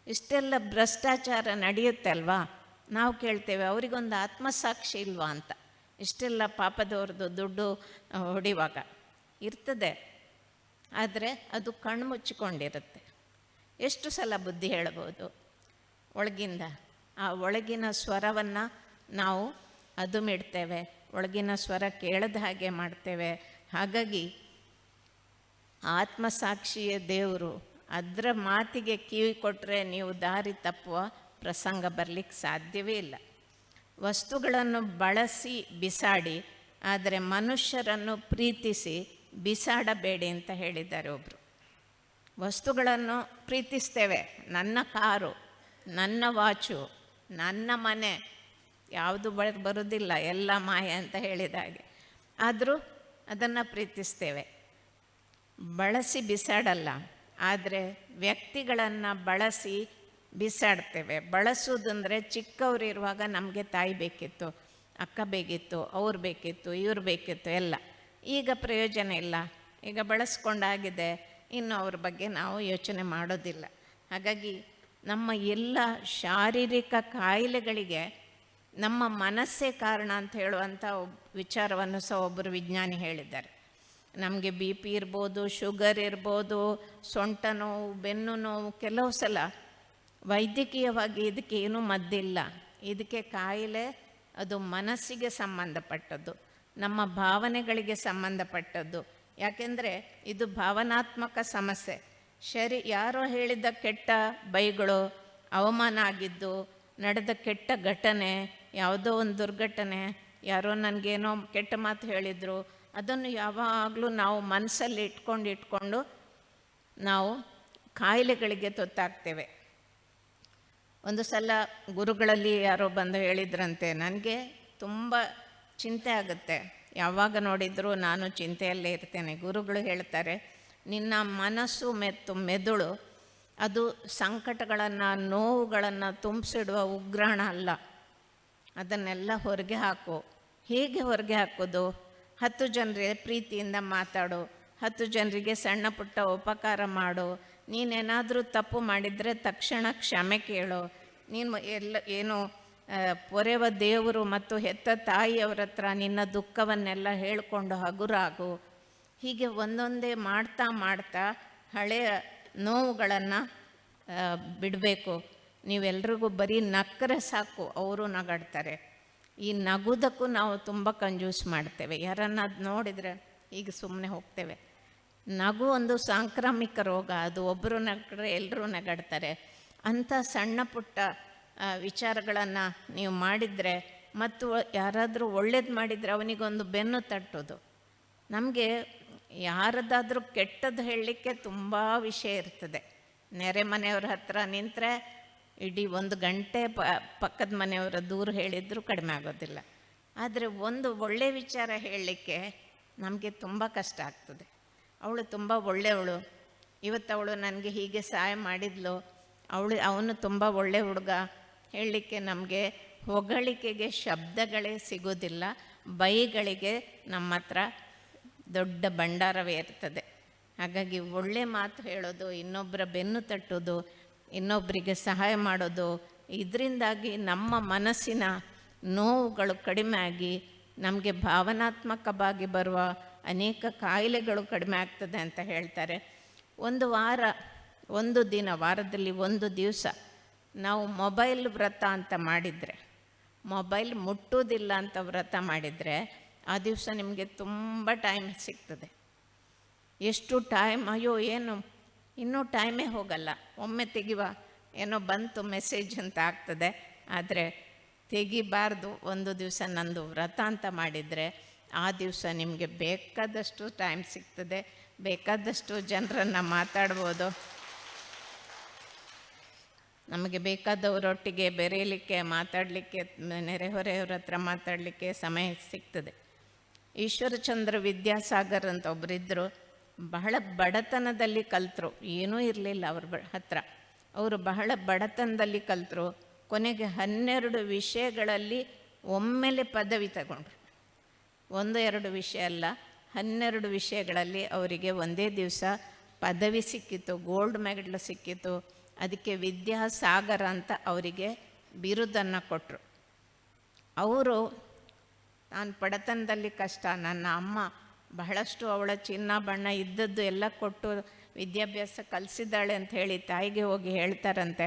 ಇಷ್ಟೆಲ್ಲ ಭ್ರಷ್ಟಾಚಾರ ನಡೆಯುತ್ತೆ ಅಲ್ವಾ? ನಾವು ಕೇಳ್ತೇವೆ ಅವರಿಗೊಂದು ಆತ್ಮಸಾಕ್ಷಿ ಇಲ್ವಾ ಅಂತ. ಇಷ್ಟೆಲ್ಲ ಪಾಪದವ್ರದ್ದು ದುಡ್ಡು ಹೊಡಿವಾಗ ಇರ್ತದೆ, ಆದರೆ ಅದು ಕಣ್ಣು ಮುಚ್ಚಿಕೊಂಡಿರುತ್ತೆ. ಎಷ್ಟು ಸಲ ಬುದ್ಧಿ ಹೇಳ್ಬೋದು ಒಳಗಿಂದ? ಆ ಒಳಗಿನ ಸ್ವರವನ್ನು ನಾವು ಅದುಮಿಡ್ತೇವೆ, ಒಳಗಿನ ಸ್ವರ ಕೇಳದ ಹಾಗೆ ಮಾಡ್ತೇವೆ. ಹಾಗಾಗಿ ಆತ್ಮಸಾಕ್ಷಿಯೇ ದೇವರು. ಅದರ ಮಾತಿಗೆ ಕಿವಿ ಕೊಟ್ಟರೆ ನೀವು ದಾರಿ ತಪ್ಪುವ ಪ್ರಸಂಗ ಬರಲಿಕ್ಕೆ ಸಾಧ್ಯವೇ ಇಲ್ಲ. ವಸ್ತುಗಳನ್ನು ಬಳಸಿ ಬಿಸಾಡಿ, ಆದರೆ ಮನುಷ್ಯರನ್ನು ಪ್ರೀತಿಸಿ ಬಿಸಾಡಬೇಡಿ ಅಂತ ಹೇಳಿದ್ದಾರೆ ಒಬ್ಬರು. ವಸ್ತುಗಳನ್ನು ಪ್ರೀತಿಸ್ತೇವೆ, ನನ್ನ ಕಾರು, ನನ್ನ ವಾಚು, ನನ್ನ ಮನೆ, ಯಾವುದು ಬರೋದಿಲ್ಲ, ಎಲ್ಲ ಮಾಯ ಅಂತ ಹೇಳಿದ ಹಾಗೆ. ಆದರೂ ಅದನ್ನು ಪ್ರೀತಿಸ್ತೇವೆ, ಬಳಸಿ ಬಿಸಾಡಲ್ಲ. ಆದರೆ ವ್ಯಕ್ತಿಗಳನ್ನು ಬಳಸಿ ಬಿಸಾಡ್ತೇವೆ. ಬಳಸೋದಂದರೆ ಚಿಕ್ಕವರಿರುವಾಗ ನಮಗೆ ತಾಯಿ ಬೇಕಿತ್ತು, ಅಕ್ಕ ಬೇಕಿತ್ತು, ಅವ್ರು ಬೇಕಿತ್ತು, ಇವ್ರು ಬೇಕಿತ್ತು ಎಲ್ಲ. ಈಗ ಪ್ರಯೋಜನ ಇಲ್ಲ, ಈಗ ಬಳಸ್ಕೊಂಡಾಗಿದೆ, ಇನ್ನು ಅವ್ರ ಬಗ್ಗೆ ನಾವು ಯೋಚನೆ ಮಾಡೋದಿಲ್ಲ. ಹಾಗಾಗಿ ನಮ್ಮ ಎಲ್ಲ ಶಾರೀರಿಕ ಕಾಯಿಲೆಗಳಿಗೆ ನಮ್ಮ ಮನಸ್ಸೇ ಕಾರಣ ಅಂತ ಹೇಳುವಂಥ ವಿಚಾರವನ್ನು ಸಹ ಒಬ್ಬರು ವಿಜ್ಞಾನಿ ಹೇಳಿದ್ದಾರೆ. ನಮಗೆ BP ಇರ್ಬೋದು, ಶುಗರ್ ಇರ್ಬೋದು, ಸೊಂಟ ನೋವು, ಬೆನ್ನು ನೋವು, ಕೆಲವು ಸಲ ವೈದ್ಯಕೀಯವಾಗಿ ಇದಕ್ಕೆ ಏನೂ ಮದ್ದಿಲ್ಲ. ಇದಕ್ಕೆ ಕಾಯಿಲೆ ಅದು ಮನಸ್ಸಿಗೆ ಸಂಬಂಧಪಟ್ಟದ್ದು, ನಮ್ಮ ಭಾವನೆಗಳಿಗೆ ಸಂಬಂಧಪಟ್ಟದ್ದು. ಯಾಕೆಂದರೆ ಇದು ಭಾವನಾತ್ಮಕ ಸಮಸ್ಯೆ. ಯಾರೋ ಹೇಳಿದ ಕೆಟ್ಟ ಬೈಗಳು, ಅವಮಾನ ಆಗಿದ್ದು, ನಡೆದ ಕೆಟ್ಟ ಘಟನೆ, ಯಾವುದೋ ಒಂದು ದುರ್ಘಟನೆ, ಯಾರೋ ನನಗೇನೋ ಕೆಟ್ಟ ಮಾತು ಹೇಳಿದರು, ಅದನ್ನು ಯಾವಾಗಲೂ ನಾವು ಮನಸ್ಸಲ್ಲಿ ಇಟ್ಕೊಂಡು ನಾವು ಕಾಯಿಲೆಗಳಿಗೆ ತುತ್ತಾಗ್ತೇವೆ. ಒಂದು ಸಲ ಗುರುಗಳಲ್ಲಿ ಯಾರೋ ಬಂದು ಹೇಳಿದ್ರಂತೆ, ನನಗೆ ತುಂಬ ಚಿಂತೆ ಆಗುತ್ತೆ, ಯಾವಾಗ ನೋಡಿದರೂ ನಾನು ಚಿಂತೆಯಲ್ಲೇ ಇರ್ತೇನೆ. ಗುರುಗಳು ಹೇಳ್ತಾರೆ, ನಿನ್ನ ಮನಸ್ಸು ಮತ್ತು ಮೆದುಳು ಅದು ಸಂಕಟಗಳನ್ನು, ನೋವುಗಳನ್ನು ತುಂಬಿಸಿಡುವ ಉಗ್ರಾಣ ಅಲ್ಲ. ಅದನ್ನೆಲ್ಲ ಹೊರಗೆ ಹಾಕು. ಹೇಗೆ ಹೊರಗೆ ಹಾಕೋದು? 10 ಜನರಿಗೆ ಪ್ರೀತಿಯಿಂದ ಮಾತಾಡು, 10 ಜನರಿಗೆ ಸಣ್ಣ ಪುಟ್ಟ ಉಪಕಾರ ಮಾಡು, ನೀನೇನಾದರೂ ತಪ್ಪು ಮಾಡಿದರೆ ತಕ್ಷಣ ಕ್ಷಮೆ ಕೇಳು, ನೀನು ಏನು ಪೊರೆವ ದೇವರು ಮತ್ತು ಹೆತ್ತ ತಾಯಿಯವರ ಹತ್ರ ನಿನ್ನ ದುಃಖವನ್ನೆಲ್ಲ ಹೇಳಿಕೊಂಡು ಹಗುರಾಗು. ಹೀಗೆ ಒಂದೊಂದೇ ಮಾಡ್ತಾ ಹಳೆಯ ನೋವುಗಳನ್ನು ಬಿಡಬೇಕು. ನೀವೆಲ್ರಿಗೂ ಬರೀ ನಕ್ಕರೆ ಸಾಕು, ಅವರು ನಗಾಡ್ತಾರೆ. ಈ ನಗುದಕ್ಕೂ ನಾವು ತುಂಬ ಕಂಜೂಸ್ ಮಾಡ್ತೇವೆ. ಯಾರನ್ನ ನೋಡಿದರೆ ಈಗ ಸುಮ್ಮನೆ ಹೋಗ್ತೇವೆ. ನಗು ಒಂದು ಸಾಂಕ್ರಾಮಿಕ ರೋಗ, ಅದು ಒಬ್ಬರು ನಗಡ್ರೆ ಎಲ್ಲರೂ ನಗಾಡ್ತಾರೆ. ಅಂಥ ಸಣ್ಣ ಪುಟ್ಟ ವಿಚಾರಗಳನ್ನು ನೀವು ಮಾಡಿದರೆ ಮತ್ತು ಯಾರಾದರೂ ಒಳ್ಳೇದು ಮಾಡಿದರೆ ಅವನಿಗೊಂದು ಬೆನ್ನು ತಟ್ಟೋದು. ನಮಗೆ ಯಾರದಾದರೂ ಕೆಟ್ಟದ್ದು ಹೇಳಲಿಕ್ಕೆ ತುಂಬ ವಿಷಯ ಇರ್ತದೆ. ನೆರೆ ಮನೆಯವ್ರ ಹತ್ರ ನಿಂತರೆ ಇಡೀ 1 ಗಂಟೆ ಪಕ್ಕದ ಮನೆಯವರ ದೂರ ಹೇಳಿದರೂ ಕಡಿಮೆ ಆಗೋದಿಲ್ಲ. ಆದರೆ ಒಂದು ಒಳ್ಳೆಯ ವಿಚಾರ ಹೇಳಲಿಕ್ಕೆ ನಮಗೆ ತುಂಬ ಕಷ್ಟ ಆಗ್ತದೆ. ಅವಳು ತುಂಬ ಒಳ್ಳೆಯವಳು, ಇವತ್ತು ಅವಳು ನನಗೆ ಹೀಗೆ ಸಹಾಯ ಮಾಡಿದ್ಲು, ಅವನು ತುಂಬ ಒಳ್ಳೆ ಹುಡುಗ ಹೇಳಲಿಕ್ಕೆ ನಮಗೆ ಹೊಗಳಿಕೆಗೆ ಶಬ್ದಗಳೇ ಸಿಗೋದಿಲ್ಲ. ಬೈಗಳಿಗೆ ನಮ್ಮ ಹತ್ರ ದೊಡ್ಡ ಭಂಡಾರವೇ ಇರ್ತದೆ. ಹಾಗಾಗಿ ಒಳ್ಳೆ ಮಾತು ಹೇಳೋದು, ಇನ್ನೊಬ್ಬರ ಬೆನ್ನು ತಟ್ಟೋದು, ಇನ್ನೊಬ್ಬರಿಗೆ ಸಹಾಯ ಮಾಡೋದು, ಇದರಿಂದಾಗಿ ನಮ್ಮ ಮನಸ್ಸಿನ ನೋವುಗಳು ಕಡಿಮೆ ಆಗಿ ನಮಗೆ ಭಾವನಾತ್ಮಕವಾಗಿ ಬರುವ ಅನೇಕ ಕಾಯಿಲೆಗಳು ಕಡಿಮೆ ಆಗ್ತದೆ ಅಂತ ಹೇಳ್ತಾರೆ. ಒಂದು ದಿನ ವಾರದಲ್ಲಿ 1 ದಿವಸ ನಾವು ಮೊಬೈಲ್ ವ್ರತ ಅಂತ ಮಾಡಿದರೆ, ಮೊಬೈಲ್ ಮುಟ್ಟೋದಿಲ್ಲ ಅಂತ ವ್ರತ ಮಾಡಿದರೆ, ಆ ದಿವಸ ನಿಮಗೆ ತುಂಬ ಟೈಮ್ ಸಿಗ್ತದೆ. ಎಷ್ಟು ಟೈಮ್, ಅಯ್ಯೋ ಏನು ಇನ್ನೂ ಟೈಮೇ ಹೋಗಲ್ಲ, ಒಮ್ಮೆ ತೆಗಿವ, ಏನೋ ಬಂತು ಮೆಸೇಜ್ ಅಂತ ಆಗ್ತದೆ. ಆದರೆ ತೆಗಿಬಾರ್ದು. 1 ದಿವಸ ನಂದು ವ್ರತ ಅಂತ ಮಾಡಿದರೆ ಆ ದಿವಸ ನಿಮಗೆ ಬೇಕಾದಷ್ಟು ಟೈಮ್ ಸಿಗ್ತದೆ, ಬೇಕಾದಷ್ಟು ಜನರನ್ನು ಮಾತಾಡ್ಬೋದು, ನಮಗೆ ಬೇಕಾದವರೊಟ್ಟಿಗೆ ಬೆರೆಯಲಿಕ್ಕೆ, ಮಾತಾಡಲಿಕ್ಕೆ, ನೆರೆಹೊರೆಯವ್ರ ಹತ್ರ ಮಾತಾಡಲಿಕ್ಕೆ ಸಮಯ ಸಿಗ್ತದೆ. ಈಶ್ವರಚಂದ್ರ ವಿದ್ಯಾಸಾಗರ್ ಅಂತ ಒಬ್ಬರಿದ್ದರು. ಬಹಳ ಬಡತನದಲ್ಲಿ ಕಲಿತರು, ಏನೂ ಇರಲಿಲ್ಲ ಅವ್ರ ಹತ್ರ. ಅವರು ಬಹಳ ಬಡತನದಲ್ಲಿ ಕಲಿತರು. ಕೊನೆಗೆ 12 ವಿಷಯಗಳಲ್ಲಿ ಒಮ್ಮೆಲೆ ಪದವಿ ತಗೊಂಡ್ರು. 1-2 ವಿಷಯ ಅಲ್ಲ, 12 ವಿಷಯಗಳಲ್ಲಿ ಅವರಿಗೆ ಒಂದೇ ದಿವಸ ಪದವಿ ಸಿಕ್ಕಿತು, ಗೋಲ್ಡ್ ಮೆಡಲ್ ಸಿಕ್ಕಿತು. ಅದಕ್ಕೆ ವಿದ್ಯಾಸಾಗರ ಅಂತ ಅವರಿಗೆ ಬಿರುದನ್ನು ಕೊಟ್ಟರು. ಅವರು, ನಾನು ಬಡತನದಲ್ಲಿ ಕಷ್ಟ, ನನ್ನ ಅಮ್ಮ ಬಹಳಷ್ಟು ಅವಳ ಚಿನ್ನ ಬಣ್ಣ ಇದ್ದದ್ದು ಎಲ್ಲ ಕೊಟ್ಟು ವಿದ್ಯಾಭ್ಯಾಸ ಕಲಿಸಿದ್ದಾಳೆ ಅಂತ ಹೇಳಿ ತಾಯಿಗೆ ಹೋಗಿ ಹೇಳ್ತಾರಂತೆ,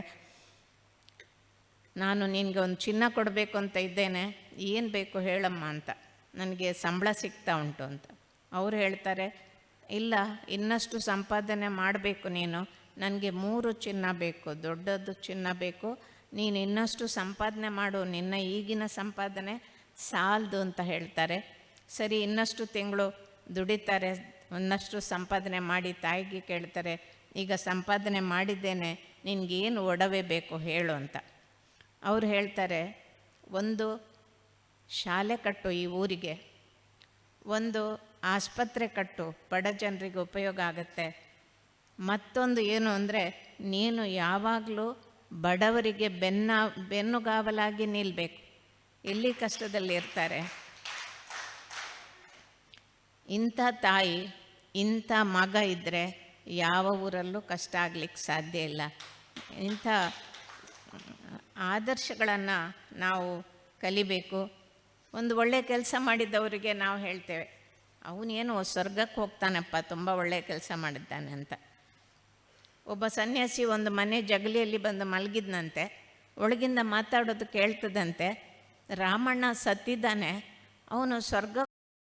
ನಾನು ನಿನಗೆ ಒಂದು ಚಿನ್ನ ಕೊಡಬೇಕು ಅಂತ ಇದ್ದೇನೆ, ಏನು ಬೇಕು ಹೇಳಮ್ಮ ಅಂತ, ನನಗೆ ಸಂಬಳ ಸಿಗ್ತಾ ಉಂಟು ಅಂತ. ಅವರು ಹೇಳ್ತಾರೆ, ಇಲ್ಲ, ಇನ್ನಷ್ಟು ಸಂಪಾದನೆ ಮಾಡಬೇಕು ನೀನು, ನನಗೆ 3 ಚಿನ್ನ ಬೇಕು, ದೊಡ್ಡದು ಚಿನ್ನ ಬೇಕು, ನೀನು ಇನ್ನಷ್ಟು ಸಂಪಾದನೆ ಮಾಡು, ನಿನ್ನ ಈಗಿನ ಸಂಪಾದನೆ ಸಾಲದು ಅಂತ ಹೇಳ್ತಾರೆ. ಸರಿ, ಇನ್ನಷ್ಟು ತಿಂಗಳು ದುಡಿತಾರೆ, ಇನ್ನಷ್ಟು ಸಂಪಾದನೆ ಮಾಡಿ ತಾಯಿಗೆ ಕೇಳ್ತಾರೆ, ಈಗ ಸಂಪಾದನೆ ಮಾಡಿದ್ದೇನೆ, ನಿನಗೇನು ಒಡವೆ ಬೇಕು ಹೇಳು ಅಂತ. ಅವ್ರು ಹೇಳ್ತಾರೆ, ಒಂದು ಶಾಲೆ ಕಟ್ಟು ಈ ಊರಿಗೆ, ಒಂದು ಆಸ್ಪತ್ರೆ ಕಟ್ಟು, ಬಡ ಜನರಿಗೆ ಉಪಯೋಗ ಆಗುತ್ತೆ, ಮತ್ತೊಂದು ಏನು ಅಂದರೆ ನೀನು ಯಾವಾಗಲೂ ಬಡವರಿಗೆ ಬೆನ್ನುಗಾವಲಾಗಿ ನಿಲ್ಲಬೇಕು, ಎಲ್ಲಿ ಕಷ್ಟದಲ್ಲಿ ಇರ್ತಾರೆ. ಇಂಥ ತಾಯಿ, ಇಂಥ ಮಗ ಇದ್ದರೆ ಯಾವ ಊರಲ್ಲೂ ಕಷ್ಟ ಆಗಲಿಕ್ಕೆ ಸಾಧ್ಯ ಇಲ್ಲ. ಇಂಥ ಆದರ್ಶಗಳನ್ನು ನಾವು ಕಲಿಬೇಕು. ಒಂದು ಒಳ್ಳೆಯ ಕೆಲಸ ಮಾಡಿದ್ದವರಿಗೆ ನಾವು ಹೇಳ್ತೇವೆ, ಅವನೇನು ಸ್ವರ್ಗಕ್ಕೆ ಹೋಗ್ತಾನಪ್ಪ, ತುಂಬ ಒಳ್ಳೆಯ ಕೆಲಸ ಮಾಡಿದ್ದಾನೆ ಅಂತ. ಒಬ್ಬ ಸನ್ಯಾಸಿ ಒಂದು ಮನೆ ಜಗಲಿಯಲ್ಲಿ ಬಂದು ಮಲಗಿದ್ನಂತೆ, ಒಳಗಿಂದ ಮಾತಾಡೋದು ಕೇಳ್ತದಂತೆ, ರಾಮಣ್ಣ ಸತ್ತಿದ್ದಾನೆ, ಅವನು ಸ್ವರ್ಗ